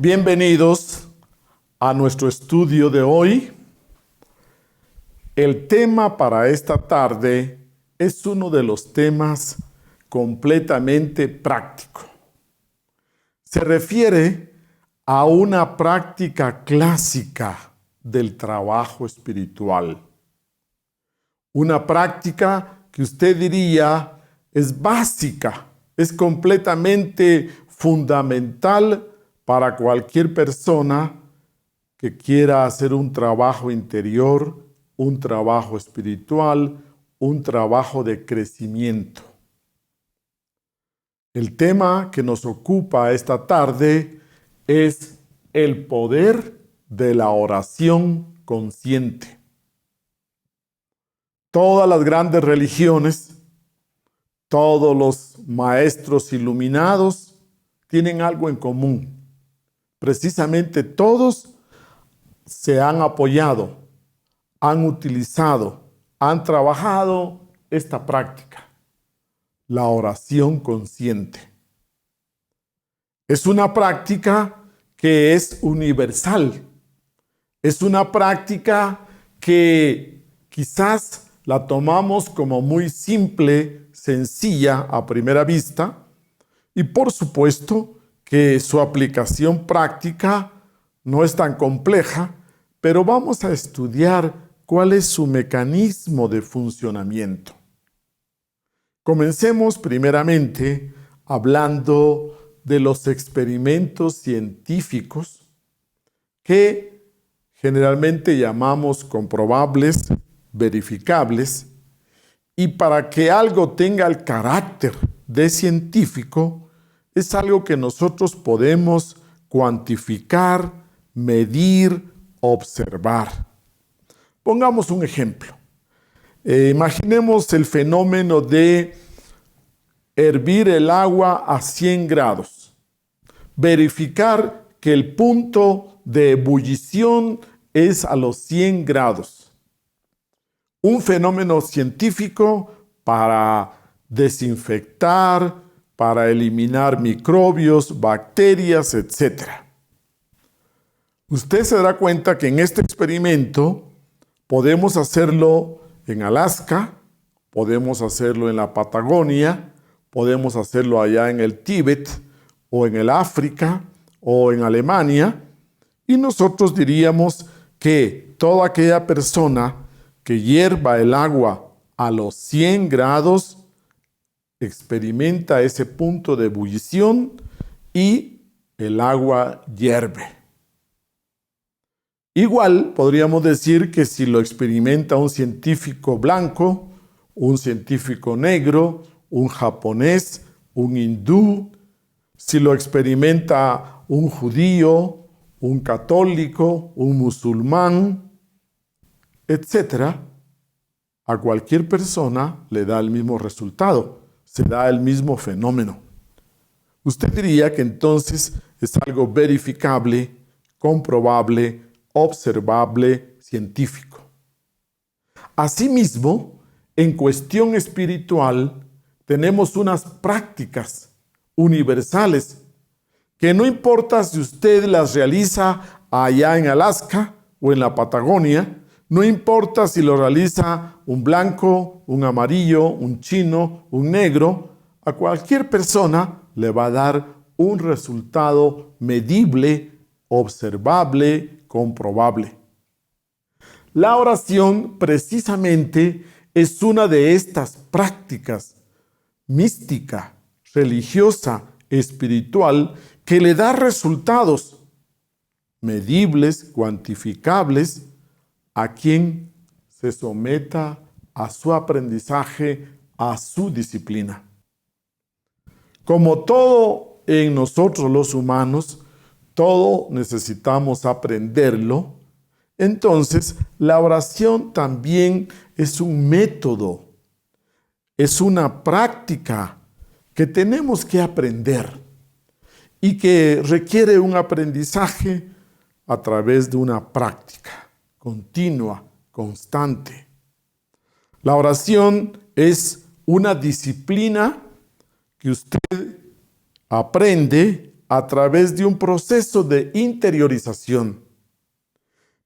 Bienvenidos a nuestro estudio de hoy. El tema para esta tarde es uno de los temas completamente práctico. Se refiere a una práctica clásica del trabajo espiritual. Una práctica que usted diría es básica, es completamente fundamental para cualquier persona que quiera hacer un trabajo interior, un trabajo espiritual, un trabajo de crecimiento. El tema que nos ocupa esta tarde es el poder de la oración consciente. Todas las grandes religiones, todos los maestros iluminados tienen algo en común. Precisamente todos se han apoyado, han utilizado, han trabajado esta práctica, la oración consciente. Es una práctica que es universal. Es una práctica que quizás la tomamos como muy simple, sencilla a primera vista, y por supuesto que su aplicación práctica no es tan compleja, pero vamos a estudiar cuál es su mecanismo de funcionamiento. Comencemos primeramente hablando de los experimentos científicos que generalmente llamamos comprobables, verificables, y para que algo tenga el carácter de científico, es algo que nosotros podemos cuantificar, medir, observar. Pongamos un ejemplo. Imaginemos el fenómeno de hervir el agua a 100 grados. Verificar que el punto de ebullición es a los 100 grados. Un fenómeno científico para desinfectar, para eliminar microbios, bacterias, etc. Usted se dará cuenta que en este experimento podemos hacerlo en Alaska, podemos hacerlo en la Patagonia, podemos hacerlo allá en el Tíbet, o en el África, o en Alemania, y nosotros diríamos que toda aquella persona que hierva el agua a los 100 grados experimenta ese punto de ebullición y el agua hierve. Igual podríamos decir que si lo experimenta un científico blanco, un científico negro, un japonés, un hindú, si lo experimenta un judío, un católico, un musulmán, etc., a cualquier persona le da el mismo resultado, se da el mismo fenómeno. Usted diría que entonces es algo verificable, comprobable, observable, científico. Asimismo, en cuestión espiritual, tenemos unas prácticas universales que no importa si usted las realiza allá en Alaska o en la Patagonia, no importa si lo realiza un blanco, un amarillo, un chino, un negro, a cualquier persona le va a dar un resultado medible, observable, comprobable. La oración precisamente es una de estas prácticas mística, religiosa, espiritual, que le da resultados medibles, cuantificables, a quien se someta a su aprendizaje, a su disciplina. Como todo en nosotros los humanos, todo necesitamos aprenderlo, entonces la oración también es un método, es una práctica que tenemos que aprender y que requiere un aprendizaje a través de una práctica continua, constante. La oración es una disciplina que usted aprende a través de un proceso de interiorización.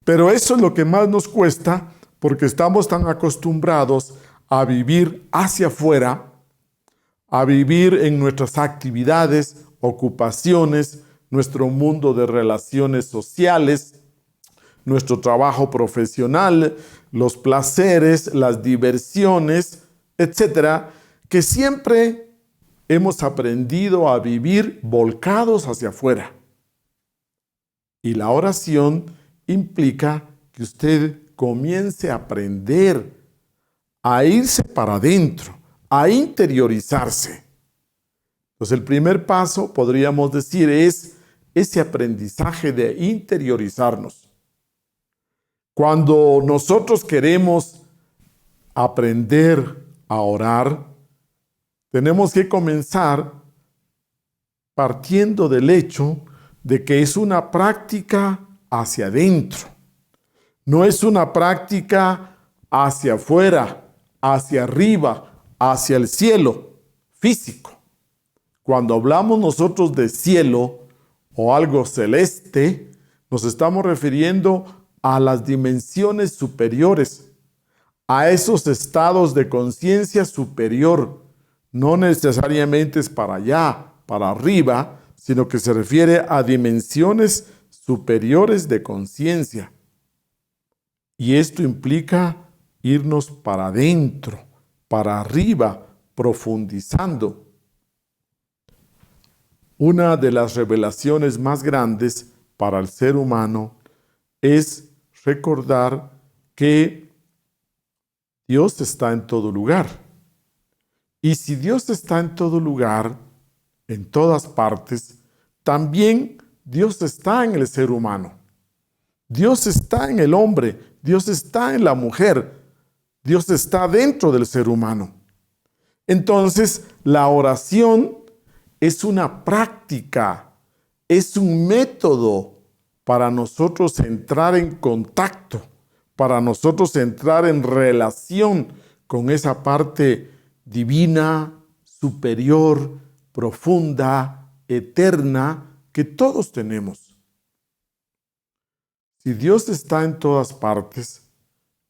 Pero eso es lo que más nos cuesta porque estamos tan acostumbrados a vivir hacia afuera, a vivir en nuestras actividades, ocupaciones, nuestro mundo de relaciones sociales, nuestro trabajo profesional, los placeres, las diversiones, etcétera, que siempre hemos aprendido a vivir volcados hacia afuera. Y la oración implica que usted comience a aprender a irse para adentro, a interiorizarse. Entonces el primer paso, podríamos decir, es ese aprendizaje de interiorizarnos. Cuando nosotros queremos aprender a orar, tenemos que comenzar partiendo del hecho de que es una práctica hacia adentro. No es una práctica hacia afuera, hacia arriba, hacia el cielo físico. Cuando hablamos nosotros de cielo o algo celeste, nos estamos refiriendo a las dimensiones superiores, a esos estados de conciencia superior. No necesariamente es para allá, para arriba, sino que se refiere a dimensiones superiores de conciencia. Y esto implica irnos para adentro, para arriba, profundizando. Una de las revelaciones más grandes para el ser humano es recordar que Dios está en todo lugar. Y si Dios está en todo lugar, en todas partes, también Dios está en el ser humano. Dios está en el hombre, Dios está en la mujer, Dios está dentro del ser humano. Entonces, la oración es una práctica, es un método para nosotros entrar en contacto, para nosotros entrar en relación con esa parte divina, superior, profunda, eterna que todos tenemos. Si Dios está en todas partes,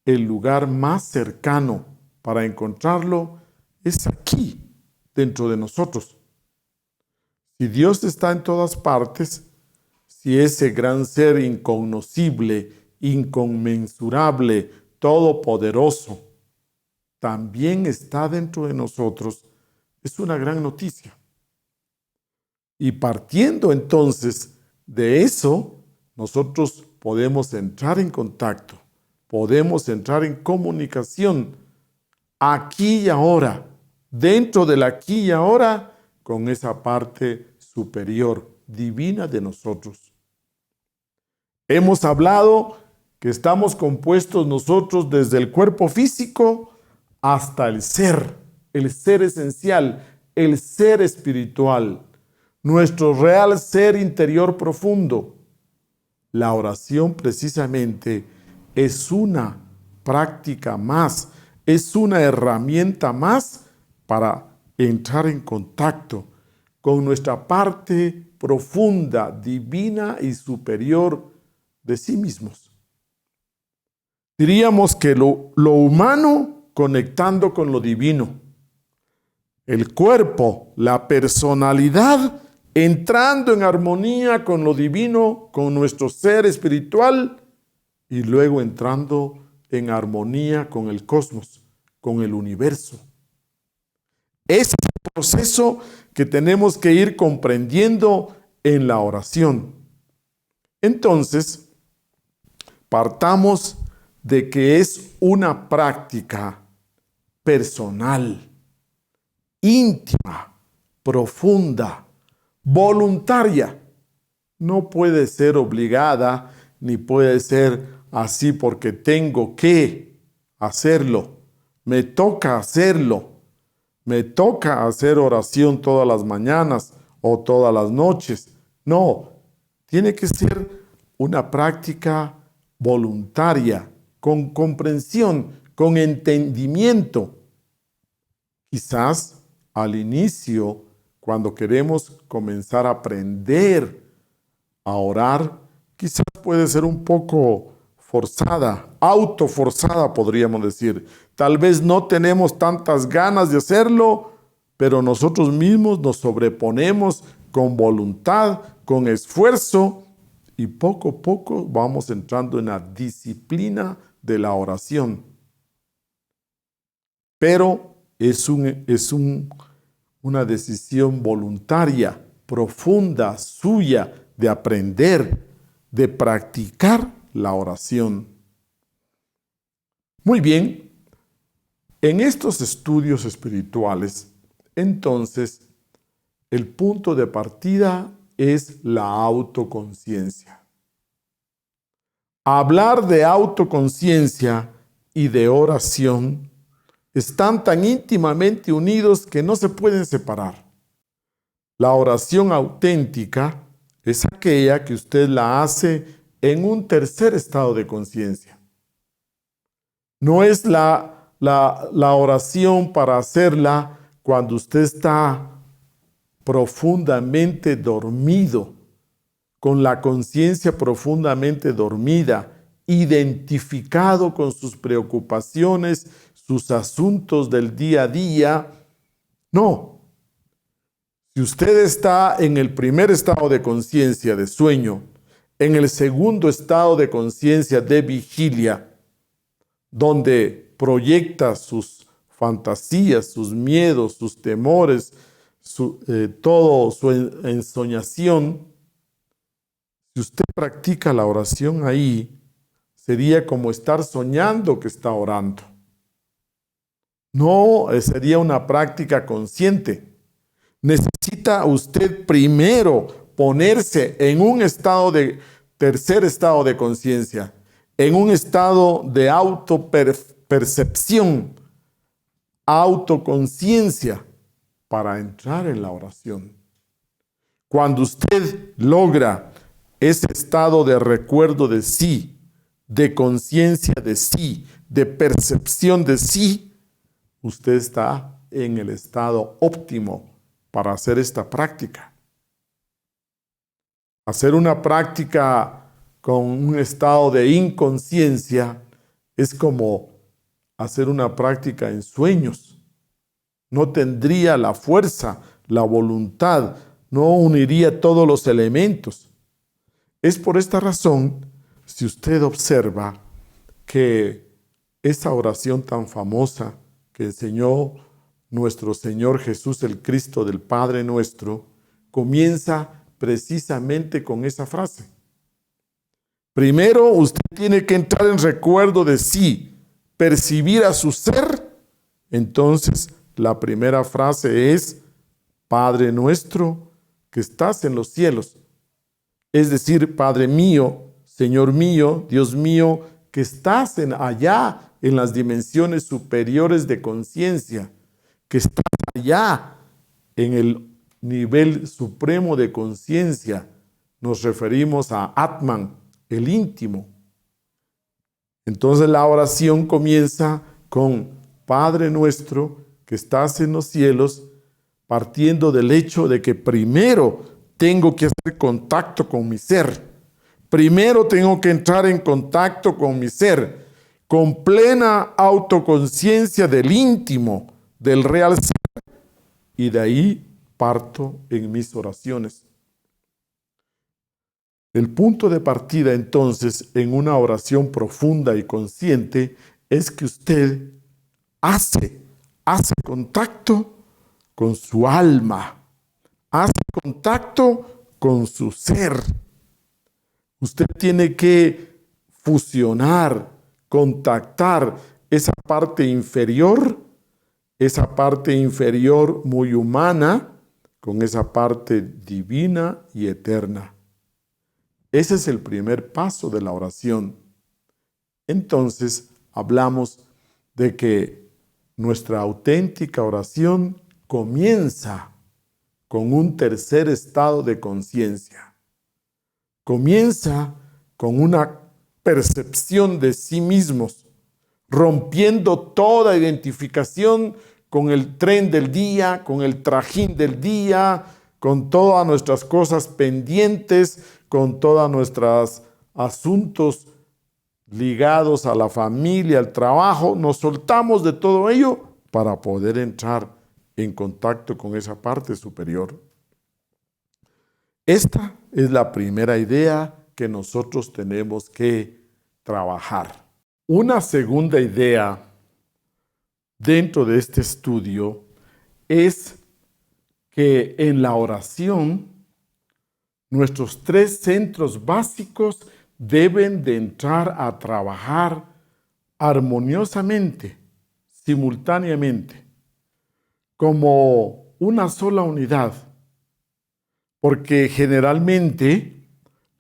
el lugar más cercano para encontrarlo es aquí, dentro de nosotros. Si Dios está en todas partes, si ese gran ser incognoscible, inconmensurable, todopoderoso, también está dentro de nosotros, es una gran noticia. Y partiendo entonces de eso, nosotros podemos entrar en contacto, podemos entrar en comunicación aquí y ahora, dentro del aquí y ahora, con esa parte superior, divina de nosotros. Hemos hablado que estamos compuestos nosotros desde el cuerpo físico hasta el ser esencial, el ser espiritual, nuestro real ser interior profundo. La oración precisamente es una práctica más, es una herramienta más para entrar en contacto con nuestra parte profunda, divina y superior de sí mismos. Diríamos que lo humano conectando con lo divino, el cuerpo, la personalidad, entrando en armonía con lo divino, con nuestro ser espiritual, y luego entrando en armonía con el cosmos, con el universo. Ese es el proceso que tenemos que ir comprendiendo en la oración. Entonces, partamos de que es una práctica personal, íntima, profunda, voluntaria. No puede ser obligada, ni puede ser así porque tengo que hacerlo. Me toca hacerlo. Me toca hacer oración todas las mañanas o todas las noches. No, tiene que ser una práctica voluntaria, con comprensión, con entendimiento. Quizás al inicio, cuando queremos comenzar a aprender a orar, quizás puede ser un poco forzada, autoforzada podríamos decir. Tal vez no tenemos tantas ganas de hacerlo, pero nosotros mismos nos sobreponemos con voluntad, con esfuerzo, y poco a poco vamos entrando en la disciplina de la oración. Pero es una decisión voluntaria, profunda, suya, de aprender, de practicar la oración. Muy bien, en estos estudios espirituales, entonces, el punto de partida es la autoconciencia. Hablar de autoconciencia y de oración están tan íntimamente unidos que no se pueden separar. La oración auténtica es aquella que usted la hace en un tercer estado de conciencia. No es la oración para hacerla cuando usted está profundamente dormido, con la conciencia profundamente dormida, identificado con sus preocupaciones, sus asuntos del día a día. No. Si usted está en el primer estado de conciencia de sueño, en el segundo estado de conciencia de vigilia, donde proyecta sus fantasías, sus miedos, sus temores, todo su ensoñación, si usted practica la oración ahí, sería como estar soñando que está orando. No sería una práctica consciente. Necesita usted primero ponerse en un tercer estado de conciencia, en un estado de autopercepción, autoconciencia, para entrar en la oración. Cuando usted logra ese estado de recuerdo de sí, de conciencia de sí, de percepción de sí, usted está en el estado óptimo para hacer esta práctica. Hacer una práctica con un estado de inconsciencia es como hacer una práctica en sueños. No tendría la fuerza, la voluntad, no uniría todos los elementos. Es por esta razón, si usted observa que esa oración tan famosa que enseñó nuestro Señor Jesús el Cristo del Padre Nuestro, comienza precisamente con esa frase. Primero, usted tiene que entrar en recuerdo de sí, percibir a su ser. Entonces, la primera frase es, Padre nuestro que estás en los cielos. Es decir, Padre mío, Señor mío, Dios mío, que estás allá en las dimensiones superiores de conciencia, que estás allá en el nivel supremo de conciencia. Nos referimos a Atman, el íntimo. Entonces la oración comienza con Padre nuestro que estás en los cielos, partiendo del hecho de que primero tengo que hacer contacto con mi ser. Primero tengo que entrar en contacto con mi ser, con plena autoconciencia del íntimo, del real ser. Y de ahí parto en mis oraciones. El punto de partida entonces en una oración profunda y consciente es que usted hace contacto con su alma, hace contacto con su ser. Usted tiene que fusionar, contactar esa parte inferior muy humana, con esa parte divina y eterna. Ese es el primer paso de la oración. Entonces, hablamos de que nuestra auténtica oración comienza con un tercer estado de conciencia. Comienza con una percepción de sí mismos, rompiendo toda identificación con el tren del día, con el trajín del día, con todas nuestras cosas pendientes, con todos nuestros asuntos ligados a la familia, al trabajo. Nos soltamos de todo ello para poder entrar en contacto con esa parte superior. Esta es la primera idea que nosotros tenemos que trabajar. Una segunda idea dentro de este estudio es que en la oración nuestros 3 centros básicos deben de entrar a trabajar armoniosamente, simultáneamente, como una sola unidad, porque generalmente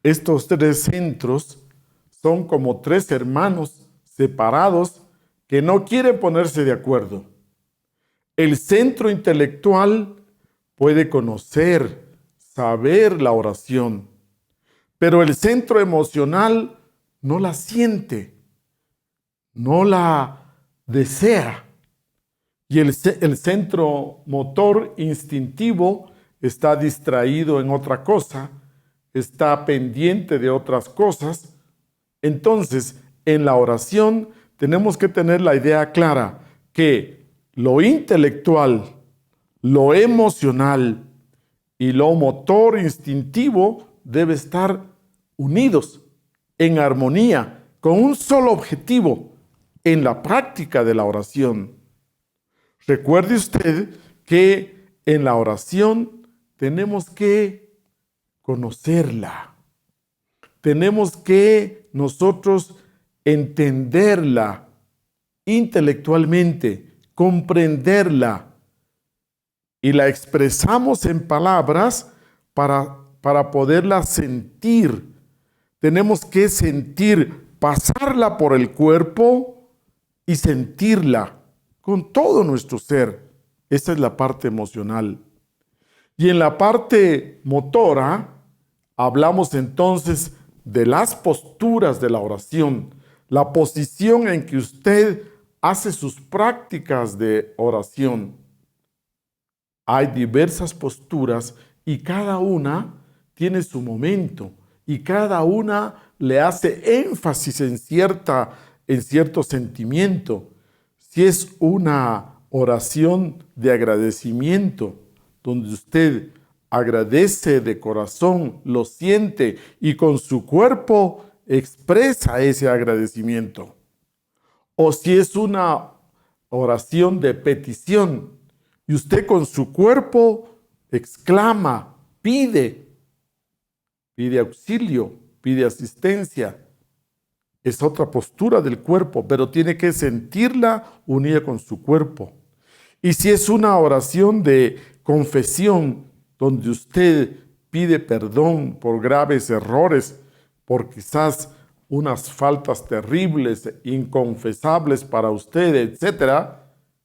estos 3 centros son como 3 hermanos separados que no quieren ponerse de acuerdo. El centro intelectual puede conocer, saber la oración, pero el centro emocional no la siente, no la desea. Y el centro motor instintivo está distraído en otra cosa, está pendiente de otras cosas. Entonces, en la oración tenemos que tener la idea clara que lo intelectual, lo emocional y lo motor instintivo debe estar unidos en armonía con un solo objetivo en la práctica de la oración. Recuerde usted que en la oración tenemos que conocerla. Tenemos que nosotros entenderla intelectualmente, comprenderla y la expresamos en palabras para poderla sentir. Tenemos que sentir, pasarla por el cuerpo y sentirla con todo nuestro ser. Esa es la parte emocional. Y en la parte motora, hablamos entonces de las posturas de la oración, la posición en que usted hace sus prácticas de oración. Hay diversas posturas y cada una tiene su momento y cada una le hace énfasis en cierto sentimiento. Si es una oración de agradecimiento, donde usted agradece de corazón, lo siente y con su cuerpo expresa ese agradecimiento. O si es una oración de petición y usted con su cuerpo exclama, pide auxilio, pide asistencia. Es otra postura del cuerpo, pero tiene que sentirla unida con su cuerpo. Y si es una oración de confesión, donde usted pide perdón por graves errores, por quizás unas faltas terribles, inconfesables para usted, etc.,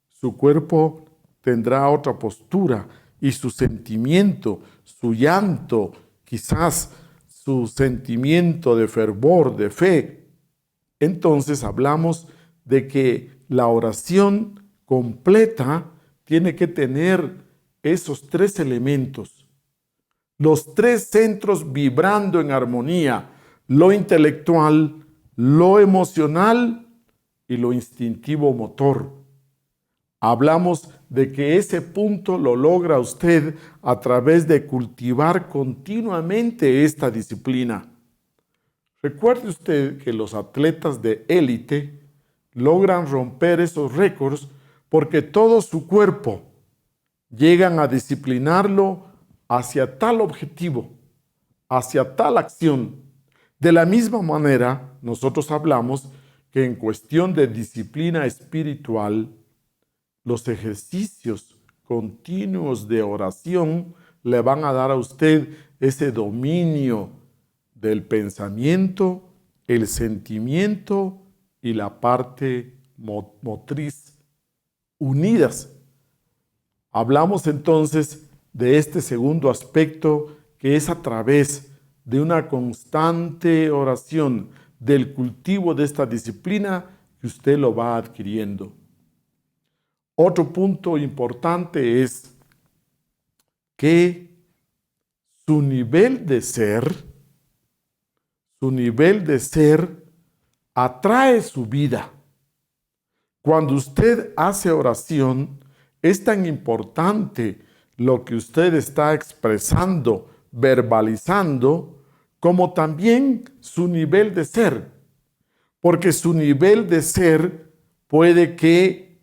su cuerpo tendrá otra postura y su sentimiento, su llanto, quizás su sentimiento de fervor, de fe. Entonces hablamos de que la oración completa tiene que tener esos 3 elementos. Los 3 centros vibrando en armonía, lo intelectual, lo emocional y lo instintivo motor. Hablamos de que ese punto lo logra usted a través de cultivar continuamente esta disciplina. Recuerde usted que los atletas de élite logran romper esos récords porque todo su cuerpo llegan a disciplinarlo hacia tal objetivo, hacia tal acción. De la misma manera, nosotros hablamos que en cuestión de disciplina espiritual, los ejercicios continuos de oración le van a dar a usted ese dominio del pensamiento, el sentimiento y la parte motriz unidas. Hablamos entonces de este segundo aspecto, que es a través de una constante oración, del cultivo de esta disciplina, que usted lo va adquiriendo. Otro punto importante es que su nivel de ser atrae su vida. Cuando usted hace oración, es tan importante lo que usted está expresando, verbalizando, como también su nivel de ser. Porque su nivel de ser puede que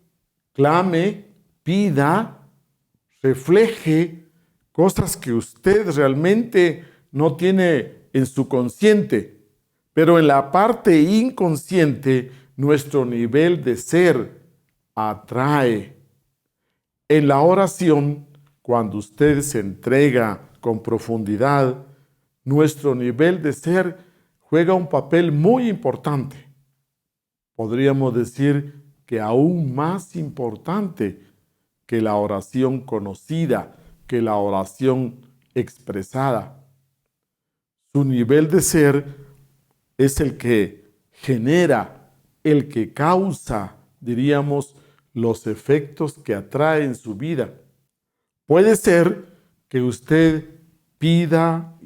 clame, pida, refleje cosas que usted realmente no tiene en su consciente, pero en la parte inconsciente nuestro nivel de ser atrae. En la oración, cuando usted se entrega con profundidad, nuestro nivel de ser juega un papel muy importante. Podríamos decir que aún más importante que la oración conocida, que la oración expresada. Su nivel de ser es el que genera, el que causa, diríamos, los efectos que atrae en su vida. Puede ser que usted pida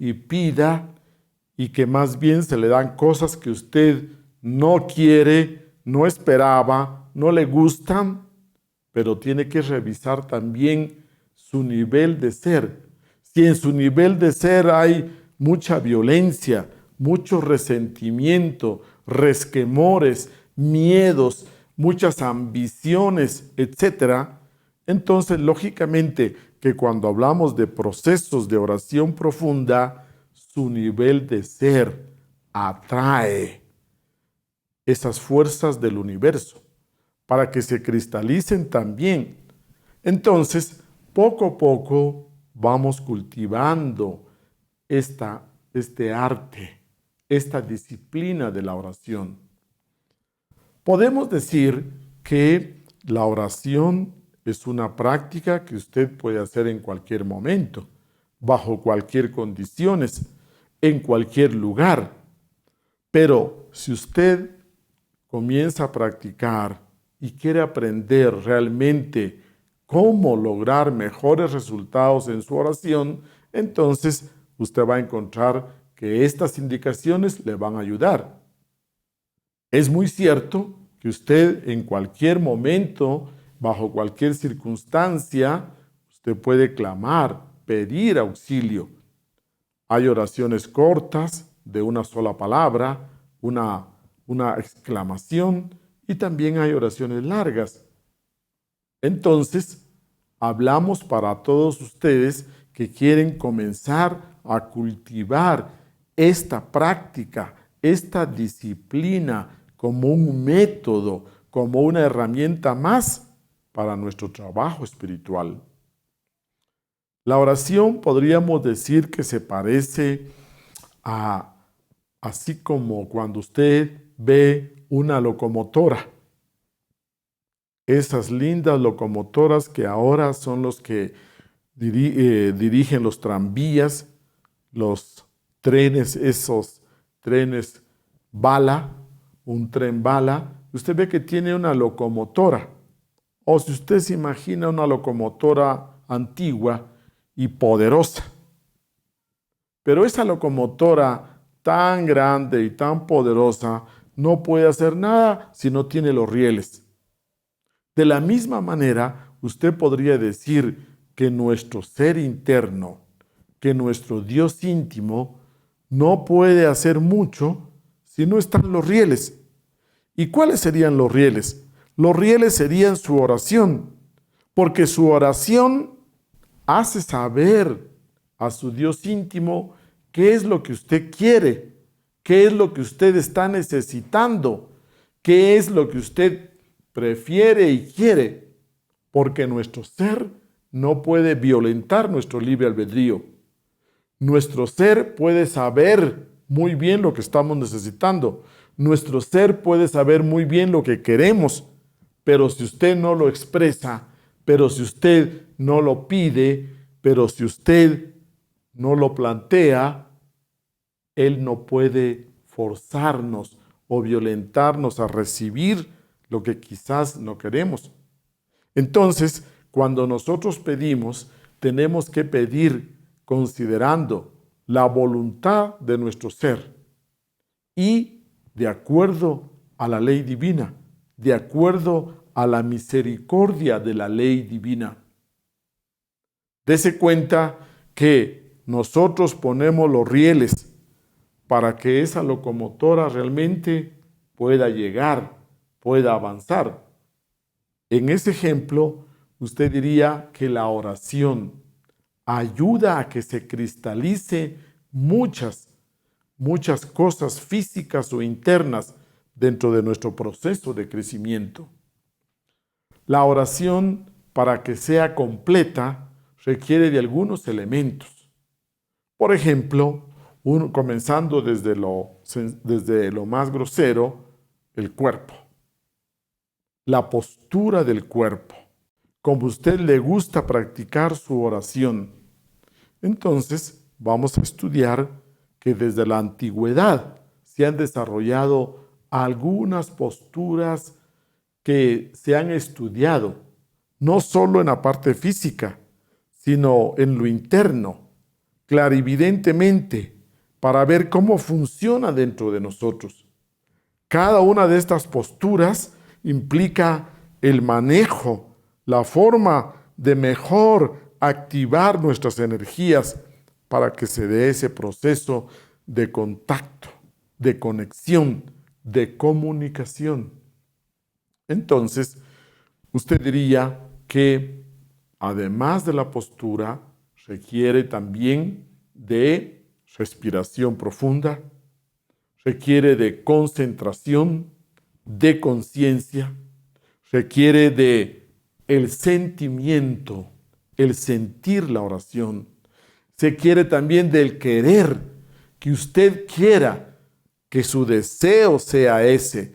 y que más bien se le dan cosas que usted no quiere, no esperaba, no le gustan, pero tiene que revisar también su nivel de ser. Si en su nivel de ser hay mucha violencia, mucho resentimiento, resquemores, miedos, muchas ambiciones, etcétera, entonces lógicamente que cuando hablamos de procesos de oración profunda, su nivel de ser atrae esas fuerzas del universo para que se cristalicen también. Entonces, poco a poco vamos cultivando este arte, esta disciplina de la oración. Podemos decir que la oración es una práctica que usted puede hacer en cualquier momento, bajo cualquier condiciones, en cualquier lugar. Pero si usted comienza a practicar y quiere aprender realmente cómo lograr mejores resultados en su oración, entonces usted va a encontrar que estas indicaciones le van a ayudar. Es muy cierto que usted en cualquier momento, bajo cualquier circunstancia, usted puede clamar, pedir auxilio. Hay oraciones cortas de una sola palabra, una exclamación, y también hay oraciones largas. Entonces, hablamos para todos ustedes que quieren comenzar a cultivar esta práctica, esta disciplina como un método, como una herramienta más para nuestro trabajo espiritual. La oración podríamos decir que se parece así como cuando usted ve una locomotora. Esas lindas locomotoras que ahora son los que dirigen los tranvías, los trenes, esos trenes bala, un tren bala. Usted ve que tiene una locomotora. O si usted se imagina una locomotora antigua y poderosa. Pero esa locomotora tan grande y tan poderosa no puede hacer nada si no tiene los rieles. De la misma manera, usted podría decir que nuestro ser interno, que nuestro Dios íntimo, no puede hacer mucho si no están los rieles. ¿Y cuáles serían los rieles? Los rieles serían su oración, porque su oración hace saber a su Dios íntimo qué es lo que usted quiere, qué es lo que usted está necesitando, qué es lo que usted prefiere y quiere, porque nuestro ser no puede violentar nuestro libre albedrío. Nuestro ser puede saber muy bien lo que estamos necesitando. Nuestro ser puede saber muy bien lo que queremos, pero si usted no lo expresa, pero si usted no lo pide, pero si usted no lo plantea, Él no puede forzarnos o violentarnos a recibir lo que quizás no queremos. Entonces, cuando nosotros pedimos, tenemos que pedir considerando la voluntad de nuestro ser y de acuerdo a la ley divina, de acuerdo a la misericordia de la ley divina. Dese cuenta que nosotros ponemos los rieles para que esa locomotora realmente pueda llegar, pueda avanzar. En ese ejemplo, usted diría que la oración ayuda a que se cristalice muchas cosas físicas o internas dentro de nuestro proceso de crecimiento. La oración, para que sea completa, requiere de algunos elementos. Por ejemplo, comenzando desde lo más grosero, el cuerpo. La postura del cuerpo. Como a usted le gusta practicar su oración. Entonces, vamos a estudiar que desde la antigüedad se han desarrollado algunas posturas que se han estudiado, no solo en la parte física, sino en lo interno, clarividentemente, para ver cómo funciona dentro de nosotros. Cada una de estas posturas implica el manejo, la forma de mejor activar nuestras energías para que se dé ese proceso de contacto, de conexión, de comunicación. Entonces, usted diría que además de la postura, requiere también de respiración profunda, requiere de concentración, de conciencia, requiere de el sentimiento, el sentir la oración. Se quiere también del querer, que usted quiera, que su deseo sea ese,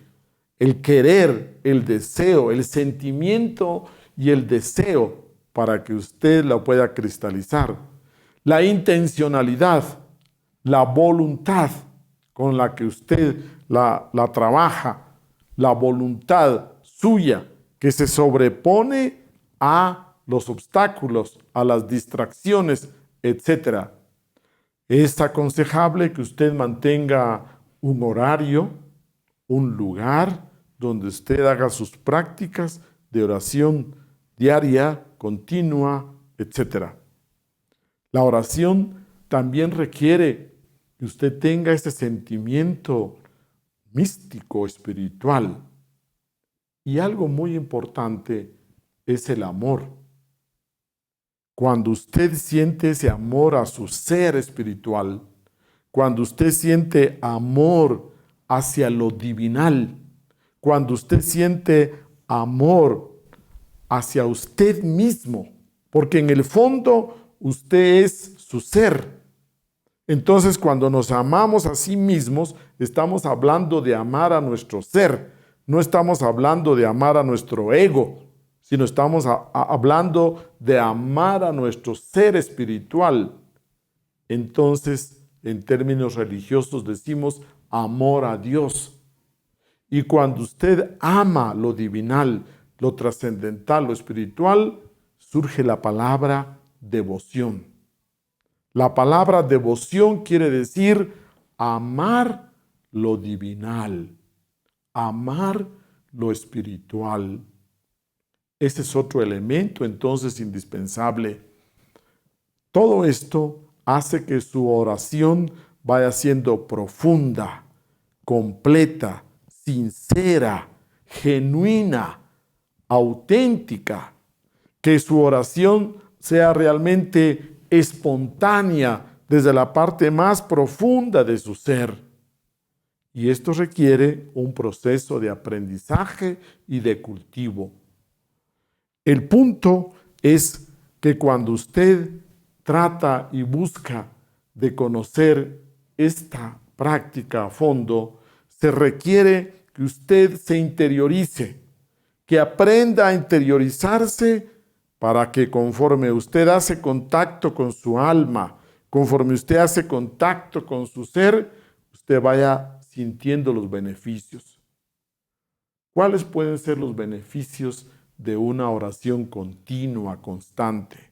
el querer, el deseo, el sentimiento y el deseo para que usted la pueda cristalizar. La intencionalidad, la voluntad con la que usted la trabaja, la voluntad suya que se sobrepone a los obstáculos, a las distracciones, etc. Es aconsejable que usted mantenga un horario, un lugar donde usted haga sus prácticas de oración diaria, continua, etc. La oración también requiere que usted tenga ese sentimiento místico, espiritual. Y algo muy importante es el amor. Cuando usted siente ese amor a su ser espiritual, cuando usted siente amor hacia lo divinal, cuando usted siente amor hacia usted mismo, porque en el fondo usted es su ser. Entonces, cuando nos amamos a sí mismos, estamos hablando de amar a nuestro ser. No estamos hablando de amar a nuestro ego, sino estamos hablando de amar a nuestro ser espiritual. Entonces, en términos religiosos decimos amor a Dios. Y cuando usted ama lo divinal, lo trascendental, lo espiritual, surge la palabra devoción. La palabra devoción quiere decir amar lo divinal, amar lo espiritual. Ese es otro elemento entonces indispensable. Todo esto hace que su oración vaya siendo profunda, completa, sincera, genuina, auténtica, que su oración sea realmente espontánea desde la parte más profunda de su ser. Y esto requiere un proceso de aprendizaje y de cultivo. El punto es que cuando usted trata y busca de conocer esta práctica a fondo, se requiere que usted se interiorice, que aprenda a interiorizarse para que conforme usted hace contacto con su alma, conforme usted hace contacto con su ser, usted vaya sintiendo los beneficios. ¿Cuáles pueden ser los beneficios de una oración continua, constante.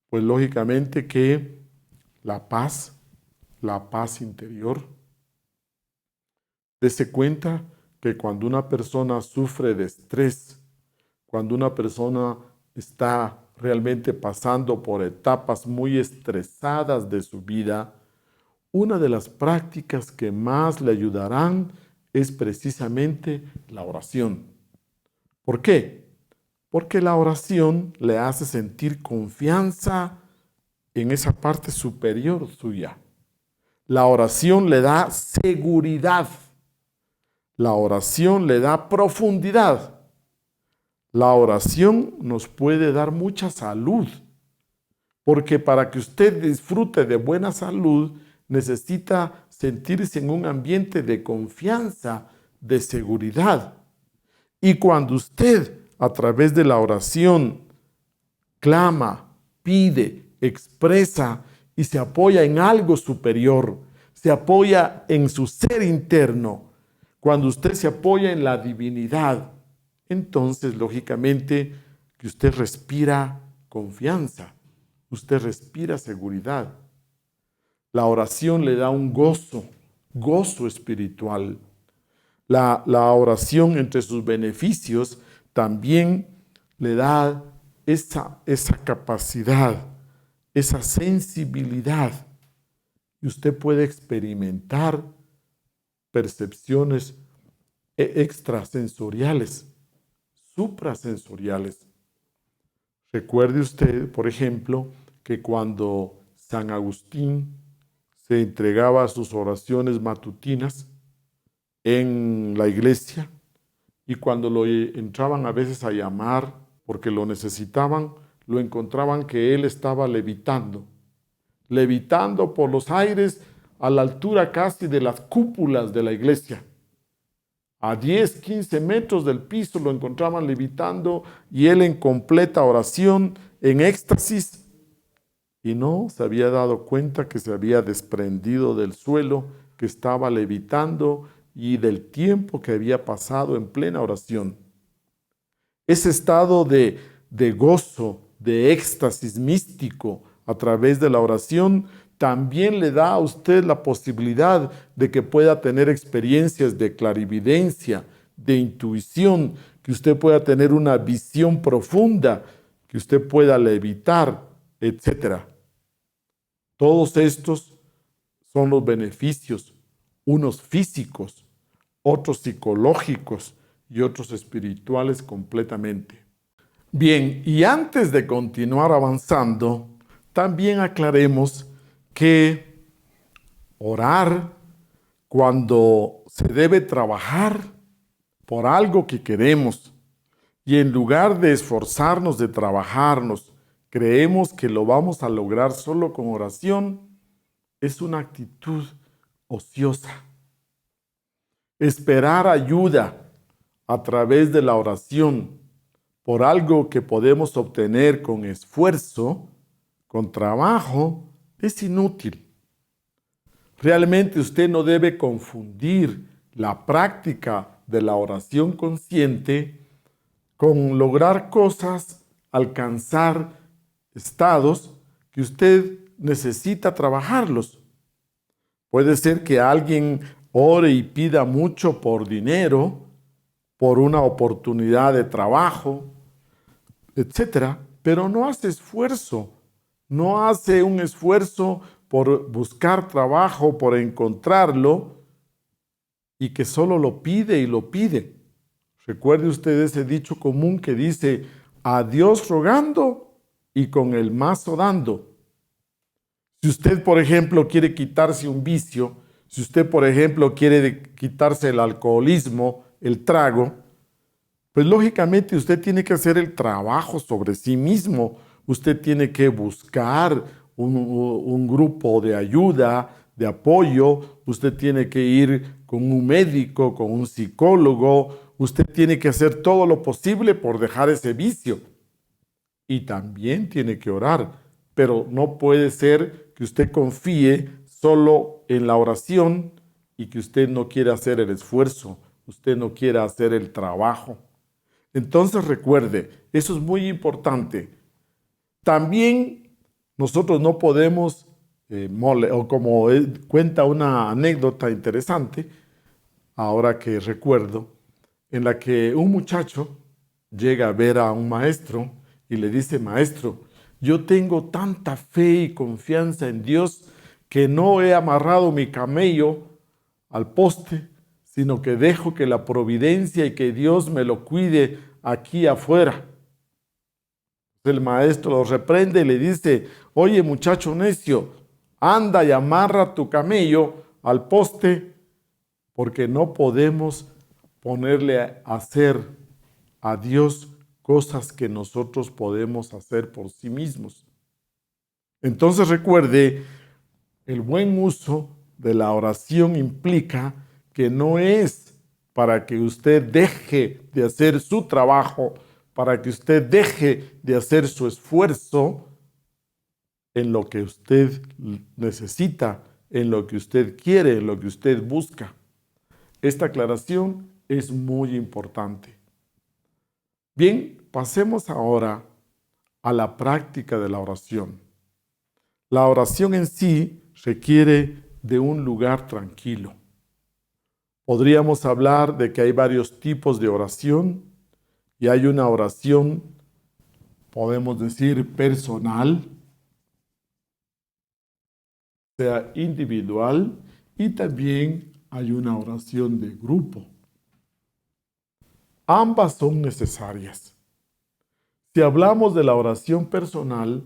Pues lógicamente que la paz interior, dése cuenta que cuando una persona sufre de estrés, cuando una persona está realmente pasando por etapas muy estresadas de su vida, una de las prácticas que más le ayudarán es precisamente la oración. ¿Por qué? Porque la oración le hace sentir confianza en esa parte superior suya. La oración le da seguridad. La oración le da profundidad. La oración nos puede dar mucha salud, porque para que usted disfrute de buena salud, necesita sentirse en un ambiente de confianza, de seguridad. Y cuando usted, a través de la oración, clama, pide, expresa y se apoya en algo superior, se apoya en su ser interno, cuando usted se apoya en la divinidad, entonces, lógicamente, que usted respira confianza, usted respira seguridad. La oración le da un gozo espiritual. La oración, entre sus beneficios, también le da esa capacidad, esa sensibilidad. Y usted puede experimentar percepciones extrasensoriales, suprasensoriales. Recuerde usted, por ejemplo, que cuando San Agustín se entregaba sus oraciones matutinas en la iglesia y cuando lo entraban a veces a llamar porque lo necesitaban, lo encontraban que él estaba levitando por los aires a la altura casi de las cúpulas de la iglesia. A 10, 15 metros del piso lo encontraban levitando y él en completa oración, en éxtasis, y no se había dado cuenta que se había desprendido del suelo, que estaba levitando y del tiempo que había pasado en plena oración. Ese estado de gozo, de éxtasis místico a través de la oración, también le da a usted la posibilidad de que pueda tener experiencias de clarividencia, de intuición, que usted pueda tener una visión profunda, que usted pueda levitar, etc. Todos estos son los beneficios, unos físicos, otros psicológicos y otros espirituales completamente. Bien, y antes de continuar avanzando, también aclaremos que orar cuando se debe trabajar por algo que queremos y en lugar de esforzarnos de trabajarnos, creemos que lo vamos a lograr solo con oración, es una actitud ociosa. Esperar ayuda a través de la oración por algo que podemos obtener con esfuerzo, con trabajo, es inútil. Realmente usted no debe confundir la práctica de la oración consciente con lograr cosas, alcanzar estados que usted necesita trabajarlos. Puede ser que alguien ore y pida mucho por dinero, por una oportunidad de trabajo, etc., pero no hace esfuerzo, no hace un esfuerzo por buscar trabajo, por encontrarlo, y que solo lo pide y lo pide. Recuerde usted ese dicho común que dice, a Dios rogando y con el mazo dando. Si usted, por ejemplo, quiere quitarse un vicio, si usted, por ejemplo, quiere quitarse el alcoholismo, el trago, pues lógicamente usted tiene que hacer el trabajo sobre sí mismo. Usted tiene que buscar un grupo de ayuda, de apoyo. Usted tiene que ir con un médico, con un psicólogo. Usted tiene que hacer todo lo posible por dejar ese vicio. Y también tiene que orar. Pero no puede ser que usted confíe solo en la oración y que usted no quiera hacer el esfuerzo. Usted no quiera hacer el trabajo. Entonces recuerde, eso es muy importante. También nosotros no podemos, o como cuenta una anécdota interesante, ahora que recuerdo, en la que un muchacho llega a ver a un maestro y le dice: maestro, yo tengo tanta fe y confianza en Dios que no he amarrado mi camello al poste, sino que dejo que la providencia y que Dios me lo cuide aquí afuera. El maestro lo reprende y le dice: oye, muchacho necio, anda y amarra tu camello al poste, porque no podemos ponerle a hacer a Dios cosas que nosotros podemos hacer por sí mismos. Entonces recuerde, el buen uso de la oración implica que no es para que usted deje de hacer su trabajo, para que usted deje de hacer su esfuerzo en lo que usted necesita, en lo que usted quiere, en lo que usted busca. Esta aclaración es muy importante. Bien, pasemos ahora a la práctica de la oración. La oración en sí requiere de un lugar tranquilo. Podríamos hablar de que hay varios tipos de oración y hay una oración, podemos decir, personal, sea individual, y también hay una oración de grupo. Ambas son necesarias. Si hablamos de la oración personal,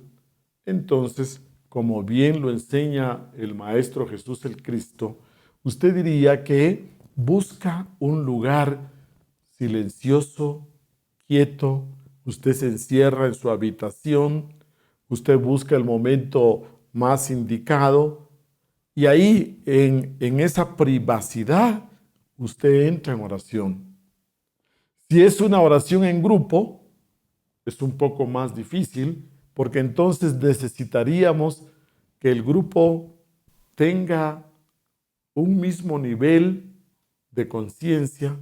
entonces, como bien lo enseña el Maestro Jesús el Cristo, usted diría que busca un lugar silencioso, quieto, usted se encierra en su habitación, usted busca el momento más indicado y ahí, en esa privacidad, usted entra en oración. Si es una oración en grupo, es un poco más difícil, porque entonces necesitaríamos que el grupo tenga un mismo nivel de conciencia,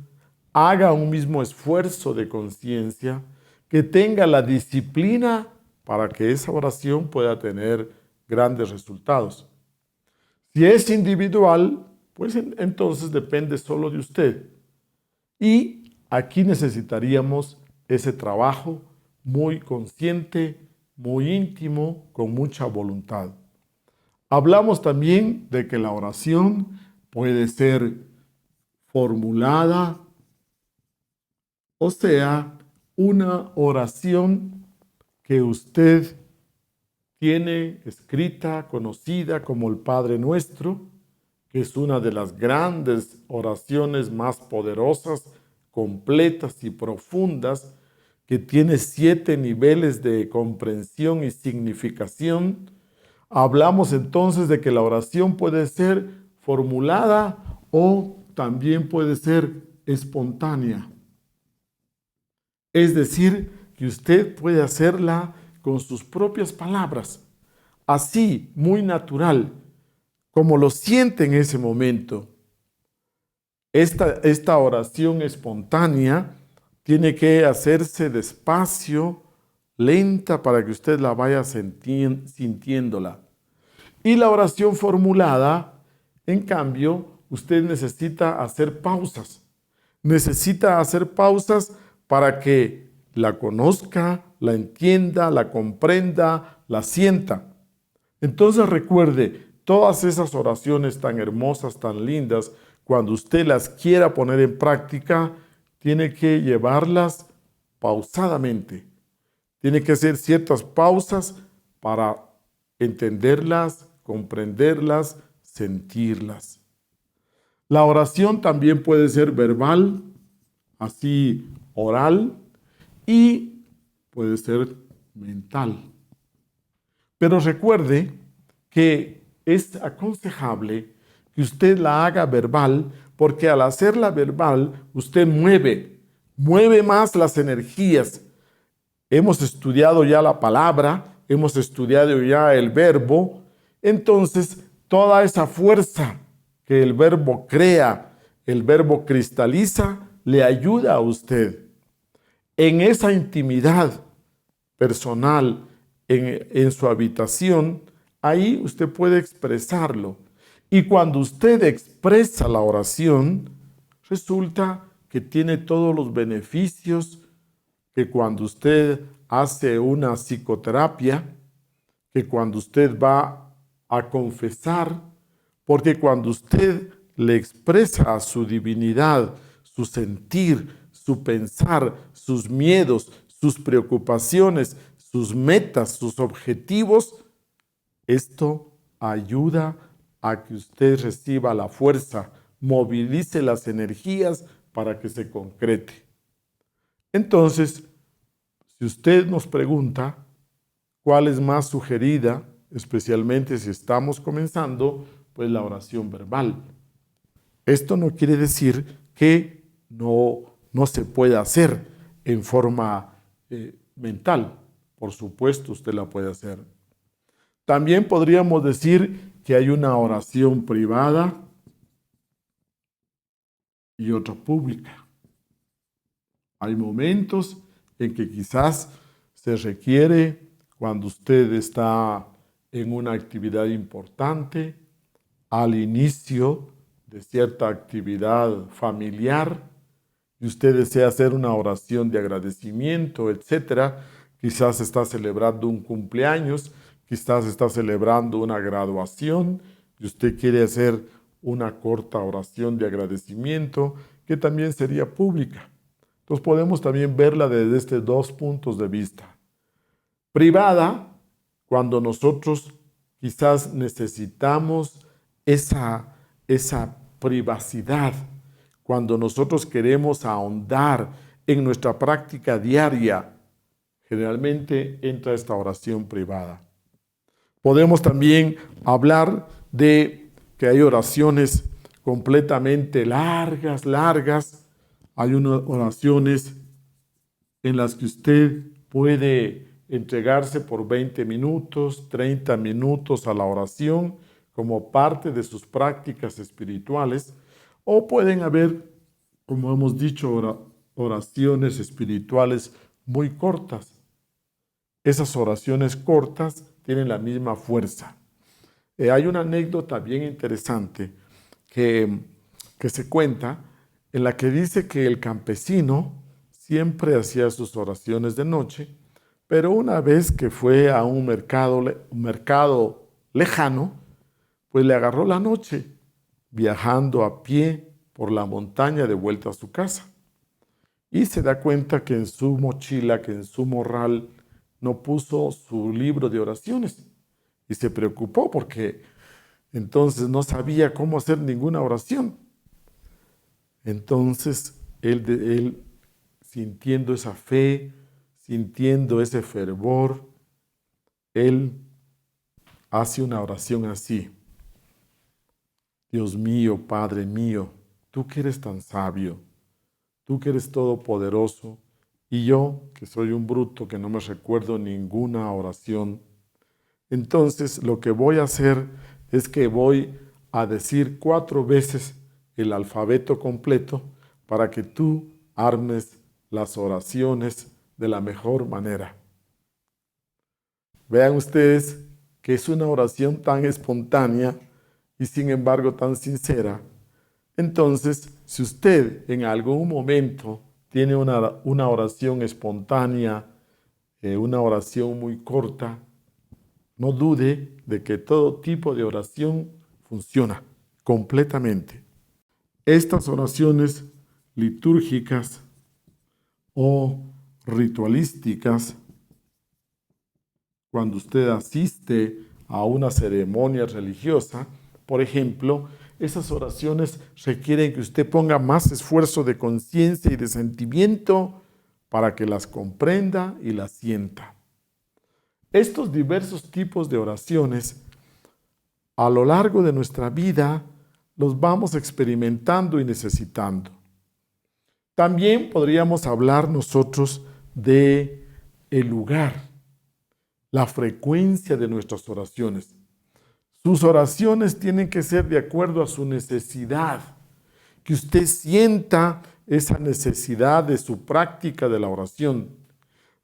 haga un mismo esfuerzo de conciencia, que tenga la disciplina para que esa oración pueda tener grandes resultados. Si es individual, pues entonces depende solo de usted. Y aquí necesitaríamos ese trabajo muy consciente, muy íntimo, con mucha voluntad. Hablamos también de que la oración puede ser formulada, o sea, una oración que usted tiene escrita, conocida como el Padre Nuestro, que es una de las grandes oraciones más poderosas, completas y profundas, que tiene 7 niveles de comprensión y significación. Hablamos entonces de que la oración puede ser formulada o también puede ser espontánea. Es decir, que usted puede hacerla con sus propias palabras, así, muy natural, como lo siente en ese momento. Esta oración espontánea tiene que hacerse despacio, lenta, para que usted la vaya sintiéndola. Y la oración formulada, en cambio, usted necesita hacer pausas. Necesita hacer pausas para que la conozca, la entienda, la comprenda, la sienta. Entonces recuerde, todas esas oraciones tan hermosas, tan lindas, cuando usted las quiera poner en práctica, tiene que llevarlas pausadamente. Tiene que hacer ciertas pausas para entenderlas, comprenderlas, sentirlas. La oración también puede ser verbal, así oral, y puede ser mental. Pero recuerde que es aconsejable que usted la haga verbal, porque al hacerla verbal, usted mueve más las energías. Hemos estudiado ya la palabra, hemos estudiado ya el verbo, entonces toda esa fuerza que el verbo crea, el verbo cristaliza, le ayuda a usted. en esa intimidad personal, en su habitación, ahí usted puede expresarlo. Y cuando usted expresa la oración, resulta que tiene todos los beneficios que cuando usted hace una psicoterapia, que cuando usted va a confesar, porque cuando usted le expresa a su divinidad su sentir, su pensar, sus miedos, sus preocupaciones, sus metas, sus objetivos, esto ayuda a que usted reciba la fuerza, movilice las energías para que se concrete. Entonces, si usted nos pregunta cuál es más sugerida, especialmente si estamos comenzando, pues la oración verbal. Esto no quiere decir que no se pueda hacer en forma mental. Por supuesto, usted la puede hacer. También podríamos decir que hay una oración privada y otra pública. Hay momentos en que quizás se requiere, cuando usted está en una actividad importante, al inicio de cierta actividad familiar, y usted desea hacer una oración de agradecimiento, etcétera, quizás está celebrando un cumpleaños, quizás está celebrando una graduación, y usted quiere hacer una corta oración de agradecimiento, que también sería pública. Entonces podemos también verla desde estos dos puntos de vista. Privada, cuando nosotros quizás necesitamos esa privacidad, cuando nosotros queremos ahondar en nuestra práctica diaria, generalmente entra esta oración privada. Podemos también hablar de que hay oraciones completamente largas. Hay unas oraciones en las que usted puede entregarse por 20 minutos, 30 minutos a la oración como parte de sus prácticas espirituales, o pueden haber, como hemos dicho, oraciones espirituales muy cortas. Esas oraciones cortas tienen la misma fuerza. Hay una anécdota bien interesante que se cuenta, en la que dice que el campesino siempre hacía sus oraciones de noche, pero una vez que fue a un mercado lejano, pues le agarró la noche viajando a pie por la montaña de vuelta a su casa. Y se da cuenta que en su mochila, que en su morral, no puso su libro de oraciones. Y se preocupó porque entonces no sabía cómo hacer ninguna oración. Entonces, él sintiendo esa fe, sintiendo ese fervor, él hace una oración así. Dios mío, Padre mío, tú que eres tan sabio, tú que eres todopoderoso, y yo, que soy un bruto, que no me recuerdo ninguna oración. Entonces, lo que voy a hacer es que voy a decir 4 veces el alfabeto completo para que tú armes las oraciones de la mejor manera. Vean ustedes que es una oración tan espontánea y sin embargo tan sincera. Entonces, si usted en algún momento tiene una oración espontánea, una oración muy corta, no dude de que todo tipo de oración funciona completamente. Estas oraciones litúrgicas o ritualísticas, cuando usted asiste a una ceremonia religiosa, por ejemplo, esas oraciones requieren que usted ponga más esfuerzo de conciencia y de sentimiento para que las comprenda y las sienta. Estos diversos tipos de oraciones, a lo largo de nuestra vida, los vamos experimentando y necesitando. También podríamos hablar nosotros de el lugar, la frecuencia de nuestras oraciones. Sus oraciones tienen que ser de acuerdo a su necesidad, que usted sienta esa necesidad de su práctica de la oración.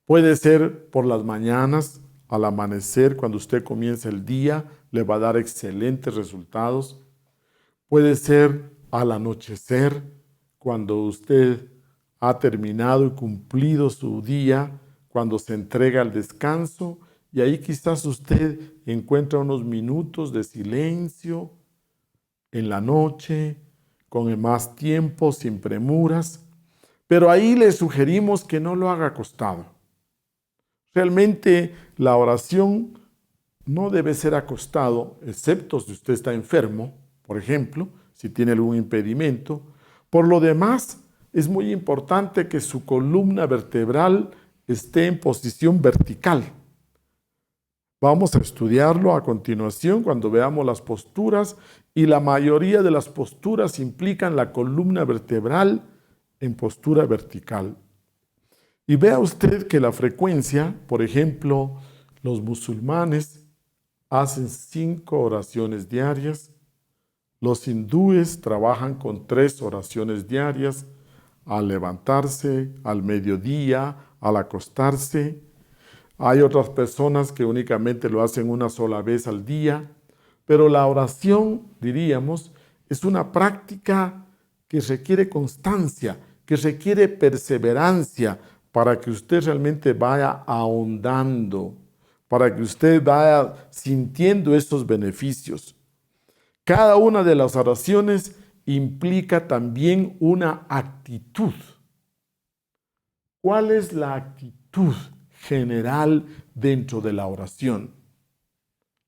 Puede ser por las mañanas, al amanecer, cuando usted comienza el día, le va a dar excelentes resultados. Puede ser al anochecer, cuando usted ha terminado y cumplido su día, cuando se entrega al descanso, y ahí quizás usted encuentra unos minutos de silencio en la noche, con más tiempo, sin premuras, pero ahí le sugerimos que no lo haga acostado. Realmente la oración no debe ser acostado, excepto si usted está enfermo, por ejemplo, si tiene algún impedimento. Por lo demás, es muy importante que su columna vertebral esté en posición vertical. Vamos a estudiarlo a continuación cuando veamos las posturas, y la mayoría de las posturas implican la columna vertebral en postura vertical. Y vea usted que la frecuencia, por ejemplo, los musulmanes hacen 5 oraciones diarias, los hindúes trabajan con 3 oraciones diarias, al levantarse, al mediodía, al acostarse. Hay otras personas que únicamente lo hacen una sola vez al día, pero la oración, diríamos, es una práctica que requiere constancia, que requiere perseverancia para que usted realmente vaya ahondando, para que usted vaya sintiendo esos beneficios. Cada una de las oraciones implica también una actitud. ¿Cuál es la actitud general dentro de la oración?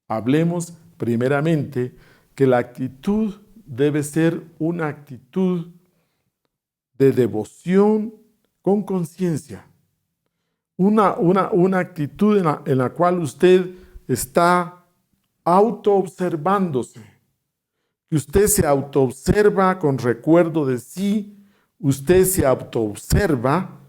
Hablemos primeramente que la actitud debe ser una actitud de devoción con conciencia. Una actitud en la cual usted está autoobservándose, que usted se autoobserva con recuerdo de sí, usted se autoobserva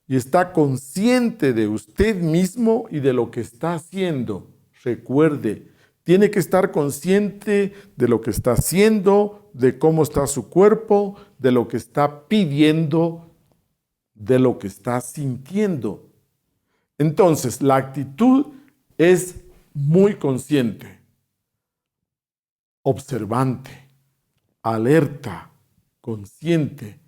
y está consciente de usted mismo y de lo que está haciendo. Recuerde, tiene que estar consciente de lo que está haciendo, de cómo está su cuerpo, de lo que está pidiendo, de lo que está sintiendo. Entonces, la actitud es muy consciente, observante, alerta, consciente,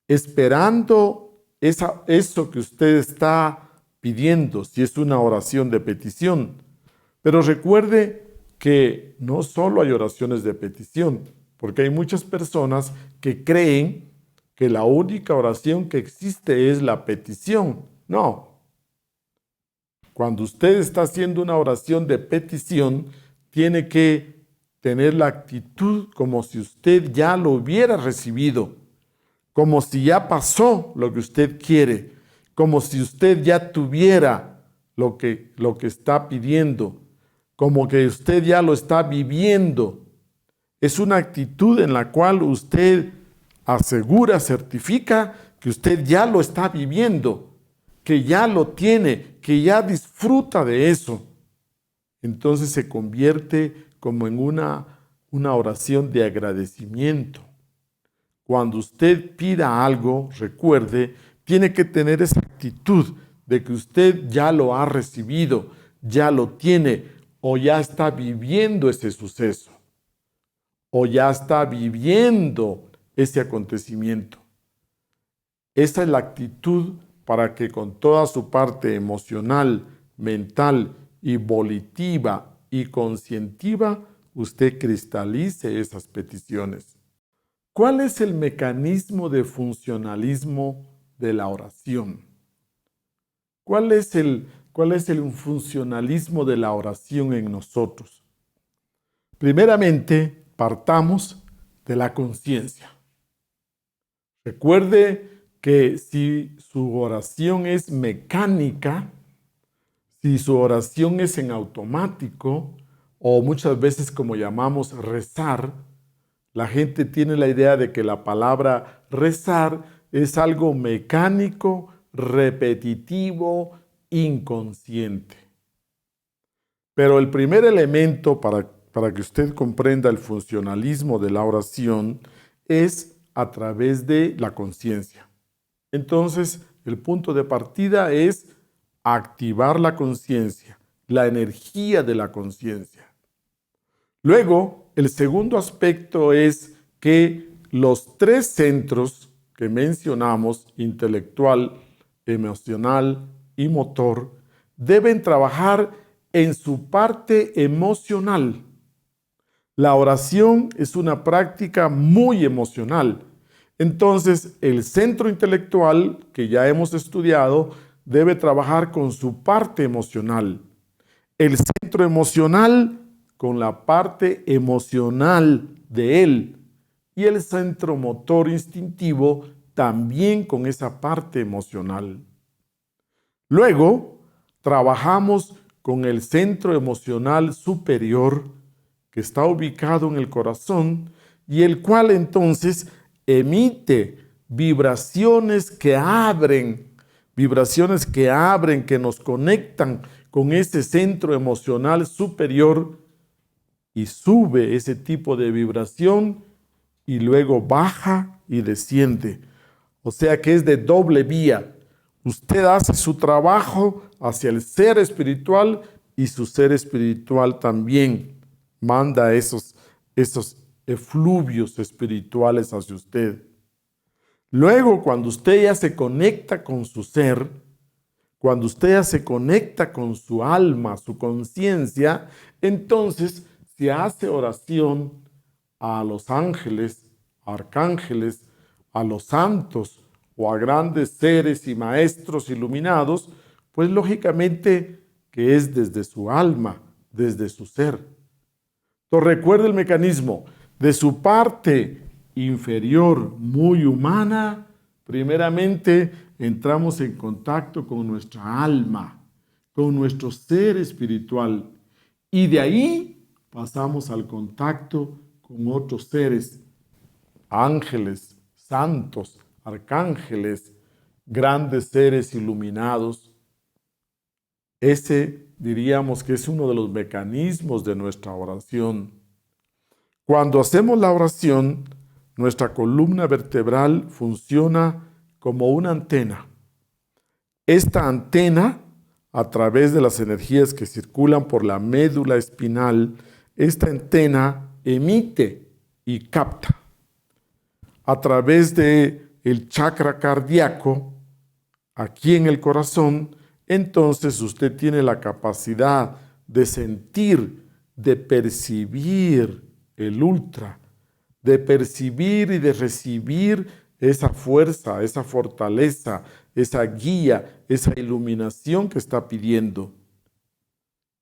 esperando eso que usted está pidiendo, si es una oración de petición. Pero recuerde que no solo hay oraciones de petición, porque hay muchas personas que creen que la única oración que existe es la petición. No. Cuando usted está haciendo una oración de petición, tiene que tener la actitud como si usted ya lo hubiera recibido, como si ya pasó lo que usted quiere, como si usted ya tuviera lo que está pidiendo, como que usted ya lo está viviendo. Es una actitud en la cual usted asegura, certifica que usted ya lo está viviendo, que ya lo tiene, que ya disfruta de eso. Entonces se convierte como en una oración de agradecimiento. Cuando usted pida algo, recuerde, tiene que tener esa actitud de que usted ya lo ha recibido, ya lo tiene, o ya está viviendo ese suceso, o ya está viviendo ese acontecimiento. Esa es la actitud para que con toda su parte emocional, mental y volitiva y conscientiva, usted cristalice esas peticiones. ¿Cuál es el mecanismo de funcionalismo de la oración? ¿Cuál es el funcionalismo de la oración en nosotros? Primeramente, partamos de la conciencia. Recuerde que si su oración es mecánica, si su oración es en automático, o muchas veces como llamamos rezar, la gente tiene la idea de que la palabra rezar es algo mecánico, repetitivo, inconsciente. Pero el primer elemento para que usted comprenda el funcionalismo de la oración es a través de la conciencia. Entonces, el punto de partida es activar la conciencia, la energía de la conciencia. Luego, el segundo aspecto es que los tres centros que mencionamos, intelectual, emocional y motor, deben trabajar en su parte emocional. La oración es una práctica muy emocional. Entonces, el centro intelectual, que ya hemos estudiado, debe trabajar con su parte emocional. El centro emocional con la parte emocional de él. Y el centro motor instintivo también con esa parte emocional. Luego, trabajamos con el centro emocional superior, que está ubicado en el corazón, y el cual entonces emite vibraciones que abren, que nos conectan con ese centro emocional superior, y sube ese tipo de vibración y luego baja y desciende. O sea que es de doble vía. Usted hace su trabajo hacia el ser espiritual y su ser espiritual también manda esos efluvios espirituales hacia usted. Luego, cuando usted ya se conecta con su ser, cuando usted ya se conecta con su alma, su conciencia, entonces se hace oración a los ángeles, arcángeles, a los santos o a grandes seres y maestros iluminados, pues lógicamente que es desde su alma, desde su ser. Entonces recuerde el mecanismo de su parte inferior, muy humana. Primeramente entramos en contacto con nuestra alma, con nuestro ser espiritual, y de ahí pasamos al contacto con otros seres, ángeles, santos, arcángeles, grandes seres iluminados. Ese diríamos que es uno de los mecanismos de nuestra oración. Cuando hacemos la oración, nuestra columna vertebral funciona como una antena. Esta antena, a través de las energías que circulan por la médula espinal, esta antena emite y capta. A través del chakra cardíaco, aquí en el corazón, entonces usted tiene la capacidad de sentir, de percibir el ultra, de percibir y de recibir esa fuerza, esa fortaleza, esa guía, esa iluminación que está pidiendo.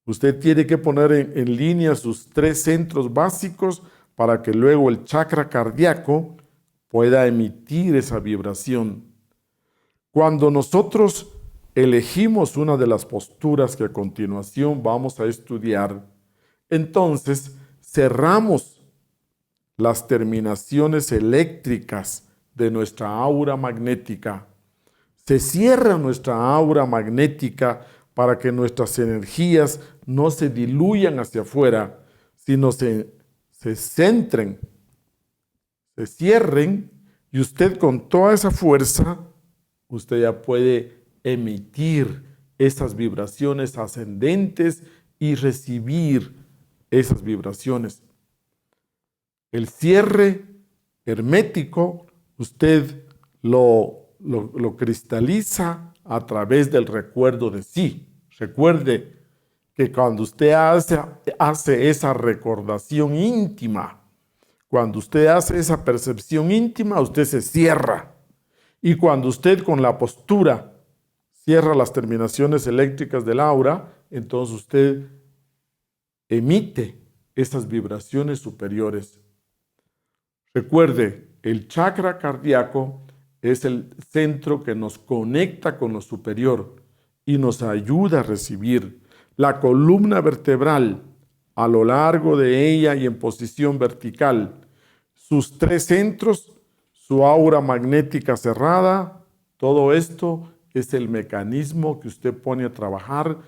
Usted tiene que poner en línea sus tres centros básicos para que luego el chakra cardíaco pueda emitir esa vibración. Cuando nosotros elegimos una de las posturas que a continuación vamos a estudiar, entonces cerramos las terminaciones eléctricas de nuestra aura magnética. Se cierra nuestra aura magnética para que nuestras energías no se diluyan hacia afuera, sino se centren, se cierren, y usted con toda esa fuerza, usted ya puede emitir esas vibraciones ascendentes y recibir esas vibraciones. El cierre hermético, usted lo cristaliza a través del recuerdo de sí. Recuerde que cuando usted hace esa recordación íntima, cuando usted hace esa percepción íntima, usted se cierra. Y cuando usted con la postura cierra las terminaciones eléctricas del aura, entonces usted emite esas vibraciones superiores. Recuerde, el chakra cardíaco es el centro que nos conecta con lo superior y nos ayuda a recibir. La columna vertebral, a lo largo de ella y en posición vertical, sus tres centros, su aura magnética cerrada, todo esto es el mecanismo que usted pone a trabajar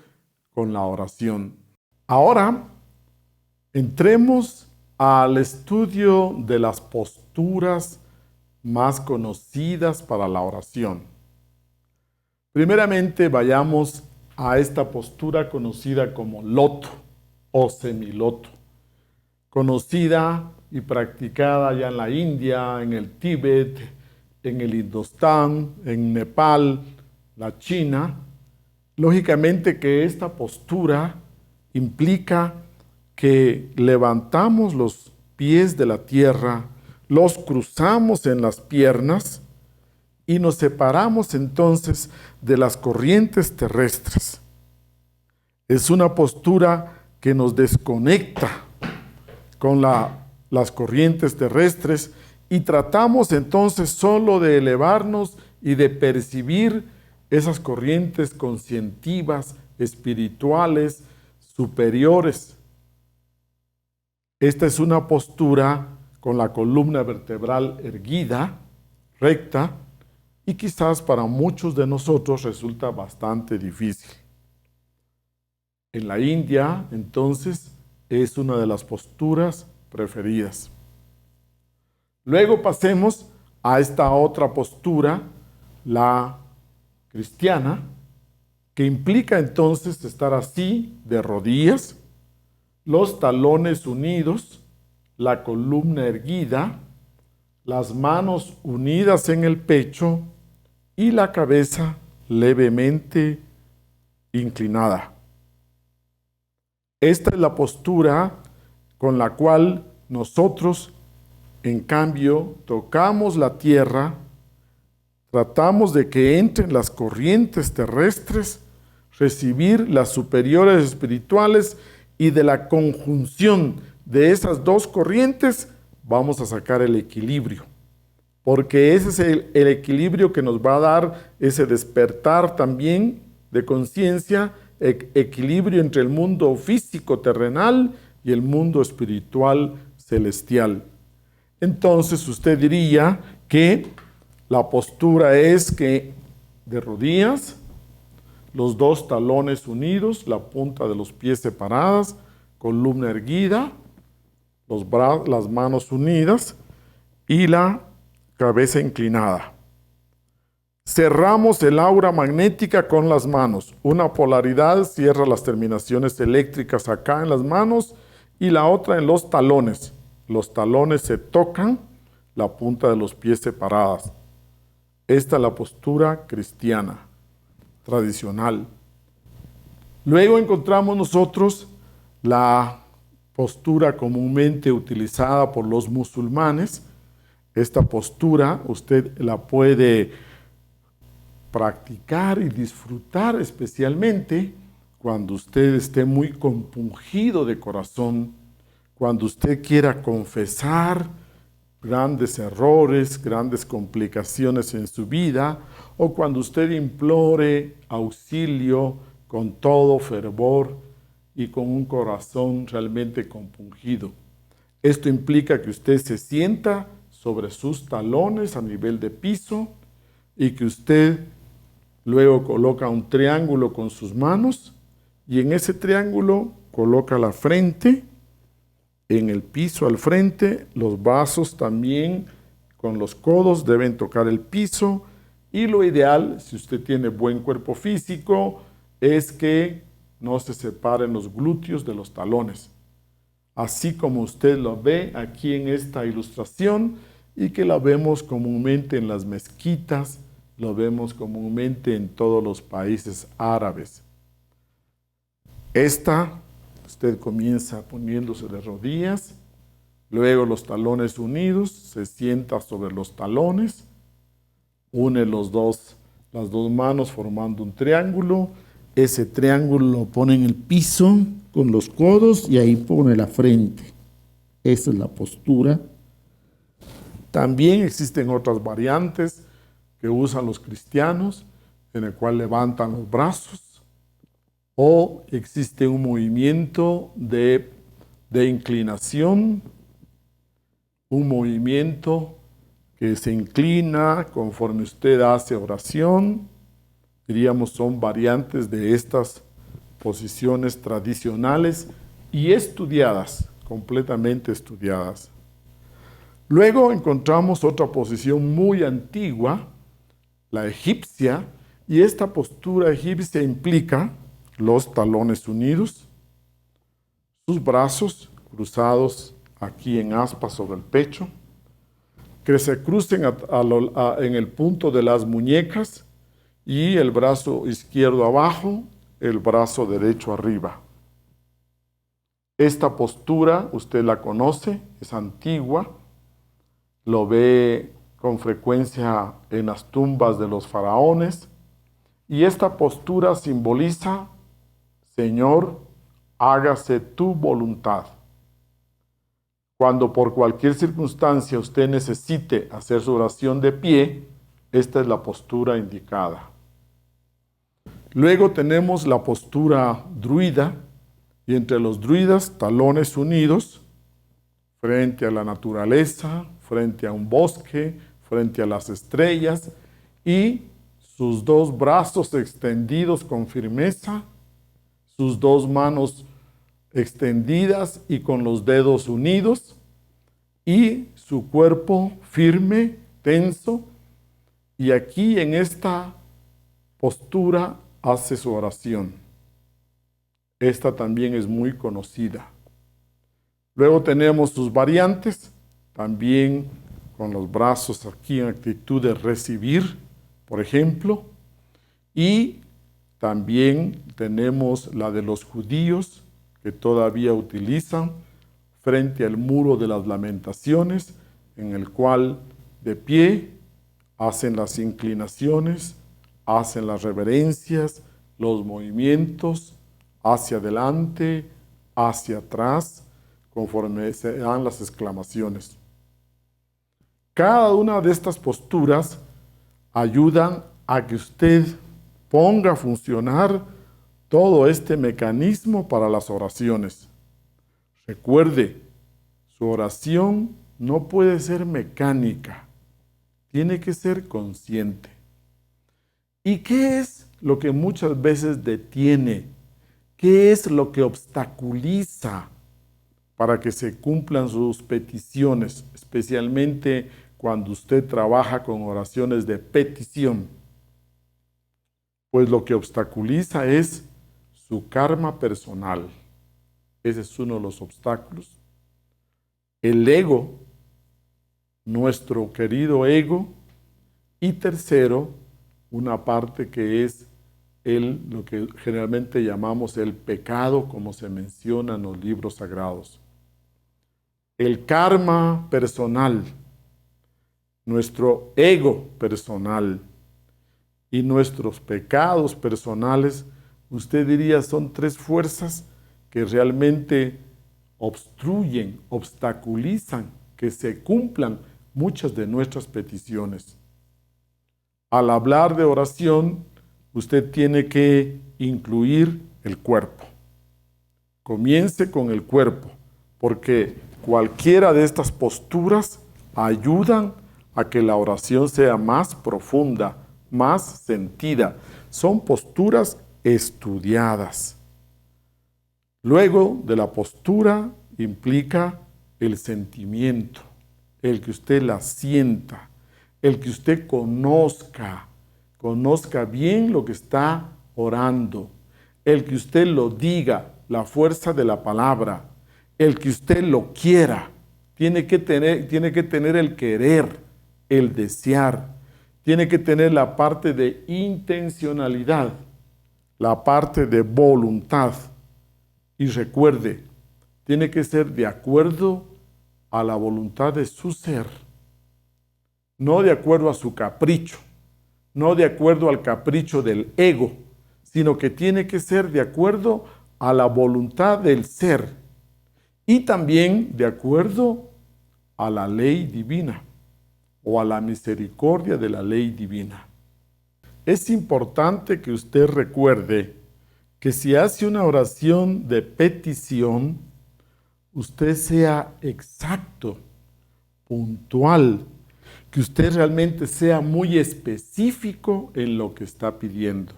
con la oración. Ahora, entremos al estudio de las posturas más conocidas para la oración. Primeramente, vayamos a esta postura conocida como loto o semiloto, conocida y practicada ya en la India, en el Tíbet, en el Indostán, en Nepal, la China. Lógicamente que esta postura implica que levantamos los pies de la tierra, los cruzamos en las piernas y nos separamos entonces de las corrientes terrestres. Es una postura que nos desconecta con las corrientes terrestres y tratamos entonces solo de elevarnos y de percibir esas corrientes conscientivas, espirituales, superiores. Esta es una postura con la columna vertebral erguida, recta, y quizás para muchos de nosotros resulta bastante difícil. En la India, entonces, es una de las posturas preferidas. Luego pasemos a esta otra postura, la cristiana, que implica entonces estar así, de rodillas, los talones unidos, la columna erguida, las manos unidas en el pecho y la cabeza levemente inclinada. Esta es la postura con la cual nosotros, en cambio, tocamos la tierra, tratamos de que entren las corrientes terrestres, recibir las superiores espirituales y de la conjunción de esas dos corrientes vamos a sacar el equilibrio. Porque ese es el equilibrio que nos va a dar ese despertar también de conciencia, equilibrio entre el mundo físico terrenal y el mundo espiritual celestial. Entonces usted diría que la postura es que de rodillas, los dos talones unidos, la punta de los pies separadas, columna erguida, las manos unidas y la cabeza inclinada. Cerramos el aura magnética con las manos. Una polaridad cierra las terminaciones eléctricas acá en las manos y la otra en los talones. Los talones se tocan, la punta de los pies separadas. Esta es la postura cristiana, tradicional. Luego encontramos nosotros la postura comúnmente utilizada por los musulmanes. Esta postura usted la puede practicar y disfrutar especialmente cuando usted esté muy compungido de corazón, cuando usted quiera confesar grandes errores, grandes complicaciones en su vida, o cuando usted implore auxilio con todo fervor y con un corazón realmente compungido. Esto implica que usted se sienta sobre sus talones a nivel de piso y que usted luego coloca un triángulo con sus manos y en ese triángulo coloca la frente en el piso al frente, los brazos también con los codos deben tocar el piso y lo ideal, si usted tiene buen cuerpo físico, es que no se separen los glúteos de los talones. Así como usted lo ve aquí en esta ilustración y que la vemos comúnmente en las mezquitas, lo vemos comúnmente en todos los países árabes. Usted comienza poniéndose de rodillas, luego los talones unidos, se sienta sobre los talones, une las dos manos formando un triángulo, ese triángulo lo pone en el piso con los codos y ahí pone la frente. Esa es la postura. También existen otras variantes que usan los cristianos, en el cual levantan los brazos, o existe un movimiento de inclinación, un movimiento que se inclina conforme usted hace oración. Diríamos, son variantes de estas posiciones tradicionales y estudiadas, completamente estudiadas. Luego encontramos otra posición muy antigua, la egipcia, y esta postura egipcia implica los talones unidos, sus brazos cruzados aquí en aspa sobre el pecho, que se crucen en el punto de las muñecas y el brazo izquierdo abajo, el brazo derecho arriba. Esta postura, usted la conoce, es antigua, lo ve con frecuencia en las tumbas de los faraones, y esta postura simboliza: Señor, hágase tu voluntad. Cuando por cualquier circunstancia usted necesite hacer su oración de pie, esta es la postura indicada. Luego tenemos la postura druida, y entre los druidas, talones unidos, frente a la naturaleza, frente a un bosque, frente a las estrellas, y sus dos brazos extendidos con firmeza, sus dos manos extendidas y con los dedos unidos, y su cuerpo firme, tenso, y aquí en esta postura hace su oración. Esta también es muy conocida. Luego tenemos sus variantes, también con los brazos aquí en actitud de recibir, por ejemplo, y también tenemos la de los judíos, que todavía utilizan frente al muro de las lamentaciones, en el cual de pie hacen las inclinaciones, hacen las reverencias, los movimientos hacia adelante, hacia atrás, conforme se dan las exclamaciones. Cada una de estas posturas ayudan a que usted ponga a funcionar todo este mecanismo para las oraciones. Recuerde, su oración no puede ser mecánica, tiene que ser consciente. ¿Y qué es lo que muchas veces detiene? ¿Qué es lo que obstaculiza para que se cumplan sus peticiones, especialmente cuando usted trabaja con oraciones de petición? Pues lo que obstaculiza es su karma personal. Ese es uno de los obstáculos. El ego, nuestro querido ego. Y tercero, una parte que es lo que generalmente llamamos el pecado, como se menciona en los libros sagrados. El karma personal, nuestro ego personal y nuestros pecados personales, usted diría, son tres fuerzas que realmente obstruyen, obstaculizan que se cumplan muchas de nuestras peticiones. Al hablar de oración, usted tiene que incluir el cuerpo. Comience con el cuerpo, porque cualquiera de estas posturas ayudan a que la oración sea más profunda, más sentida. Son posturas estudiadas. Luego de la postura implica el sentimiento, el que usted la sienta, el que usted conozca bien lo que está orando, el que usted lo diga, la fuerza de la palabra, el que usted lo quiera. Tiene que tener el querer, el desear, tiene que tener la parte de intencionalidad, la parte de voluntad. Y recuerde, tiene que ser de acuerdo a la voluntad de su ser, no de acuerdo a su capricho, no de acuerdo al capricho del ego, sino que tiene que ser de acuerdo a la voluntad del ser y también de acuerdo a la ley divina o a la misericordia de la ley divina. Es importante que usted recuerde que si hace una oración de petición, usted sea exacto, puntual, que usted realmente sea muy específico en lo que está pidiendo.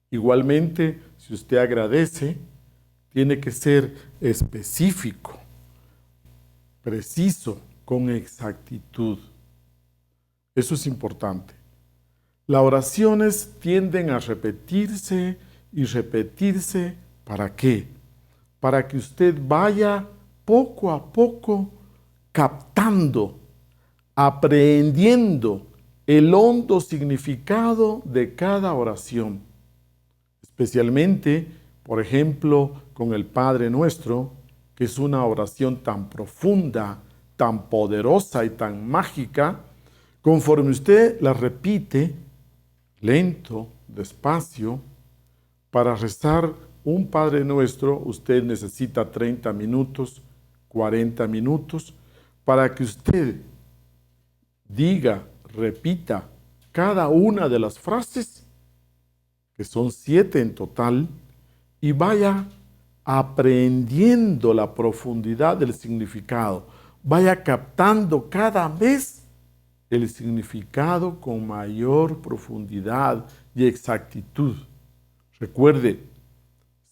Igualmente, si usted agradece, tiene que ser específico, preciso, con exactitud. Eso es importante. Las oraciones tienden a repetirse y repetirse. ¿Para qué? Para que usted vaya poco a poco captando, aprehendiendo el hondo significado de cada oración. Especialmente, por ejemplo, con el Padre Nuestro, que es una oración tan profunda, tan poderosa y tan mágica. Conforme usted la repite, lento, despacio, para rezar un Padre Nuestro, usted necesita 30 minutos, 40 minutos, para que usted diga, repita cada una de las frases, que son 7 en total, y vaya aprendiendo la profundidad del significado, vaya captando cada vez el significado con mayor profundidad y exactitud. Recuerde,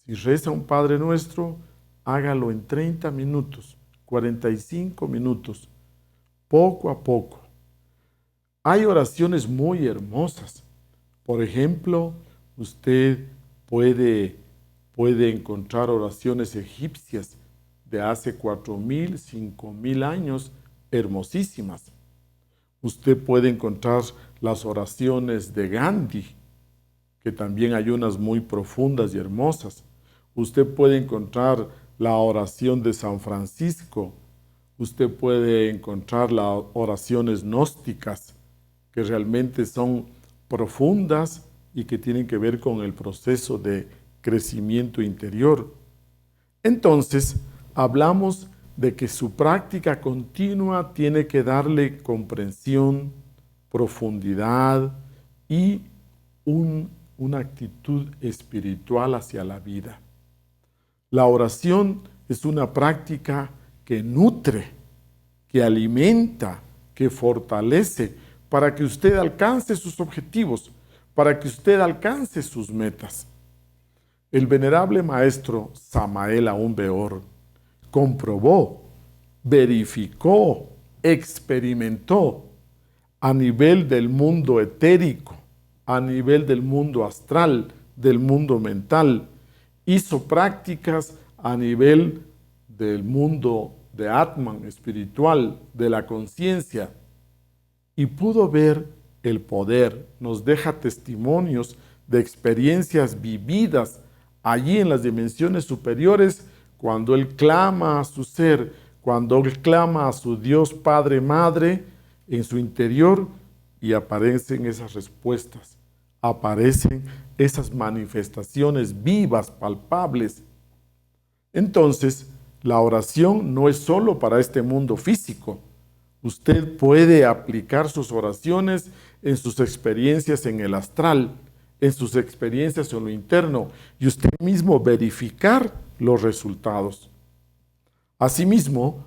si reza un Padre Nuestro, hágalo en 30 minutos, 45 minutos, poco a poco. Hay oraciones muy hermosas. Por ejemplo, usted puede encontrar oraciones egipcias de hace 4.000, 5.000 años, hermosísimas. Usted puede encontrar las oraciones de Gandhi, que también hay unas muy profundas y hermosas. Usted puede encontrar la oración de San Francisco. Usted puede encontrar las oraciones gnósticas, que realmente son profundas y que tienen que ver con el proceso de crecimiento interior. Entonces, hablamos de que su práctica continua tiene que darle comprensión, profundidad y una actitud espiritual hacia la vida. La oración es una práctica que nutre, que alimenta, que fortalece para que usted alcance sus objetivos, para que usted alcance sus metas. El venerable maestro Samael Aun Weor comprobó, verificó, experimentó a nivel del mundo etérico, a nivel del mundo astral, del mundo mental, hizo prácticas a nivel del mundo de Atman espiritual, de la conciencia, y pudo ver el poder. Nos deja testimonios de experiencias vividas allí en las dimensiones superiores, cuando él clama a su ser, cuando él clama a su Dios Padre, Madre, en su interior, y aparecen esas respuestas, aparecen esas manifestaciones vivas, palpables. Entonces, la oración no es solo para este mundo físico. Usted puede aplicar sus oraciones en sus experiencias en el astral, en sus experiencias en lo interno, y usted mismo verificar los resultados. Asimismo,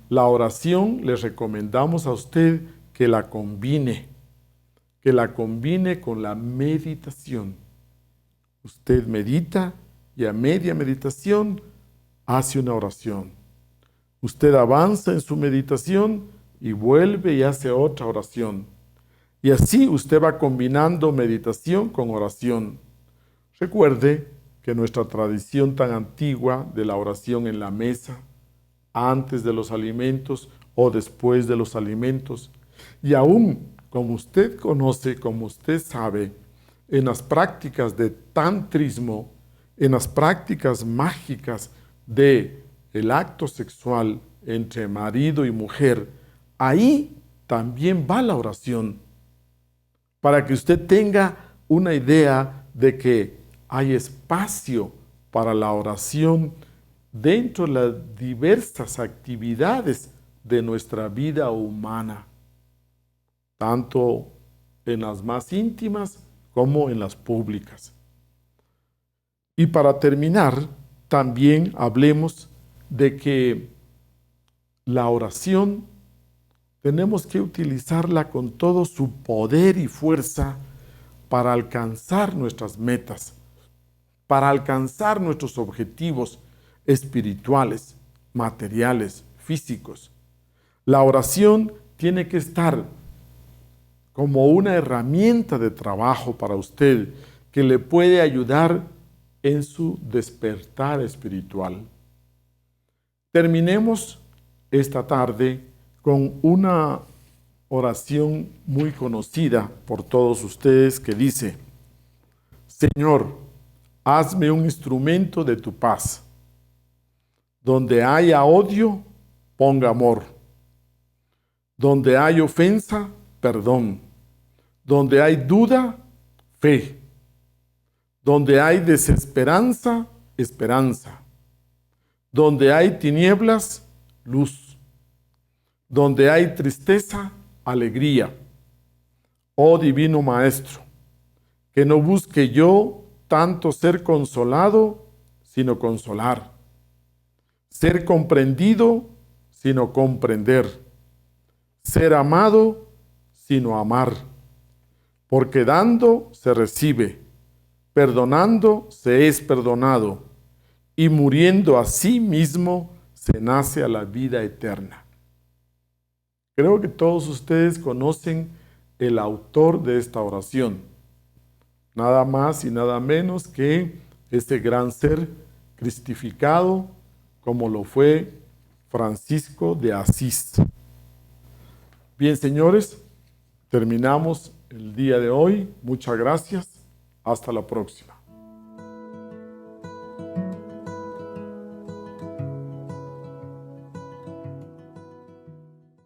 la oración le recomendamos a usted que la combine con la meditación. Usted medita y a media meditación hace una oración. Usted avanza en su meditación y vuelve y hace otra oración. Y así usted va combinando meditación con oración. Recuerde que nuestra tradición tan antigua de la oración en la mesa, antes de los alimentos o después de los alimentos, y aún, como usted conoce, como usted sabe, en las prácticas de tantrismo, en las prácticas mágicas de el acto sexual entre marido y mujer, ahí también va la oración, para que usted tenga una idea de que hay espacio para la oración dentro de las diversas actividades de nuestra vida humana, tanto en las más íntimas como en las públicas. Y para terminar, también hablemos de que la oración tenemos que utilizarla con todo su poder y fuerza para alcanzar nuestras metas, para alcanzar nuestros objetivos espirituales, materiales, físicos. La oración tiene que estar como una herramienta de trabajo para usted que le puede ayudar en su despertar espiritual. Terminemos esta tarde con una oración muy conocida por todos ustedes que dice: Señor, hazme un instrumento de tu paz. Donde haya odio, ponga amor. Donde hay ofensa, perdón. Donde hay duda, fe. Donde hay desesperanza, esperanza. Donde hay tinieblas, luz. Donde hay tristeza, alegría. Oh Divino Maestro, que no busque yo tanto ser consolado, sino consolar. Ser comprendido, sino comprender. Ser amado, sino amar. Porque dando se recibe, perdonando se es perdonado, y muriendo a sí mismo se nace a la vida eterna. Creo que todos ustedes conocen el autor de esta oración. Nada más y nada menos que este gran ser cristificado, como lo fue Francisco de Asís. Bien, señores, terminamos el día de hoy. Muchas gracias. Hasta la próxima.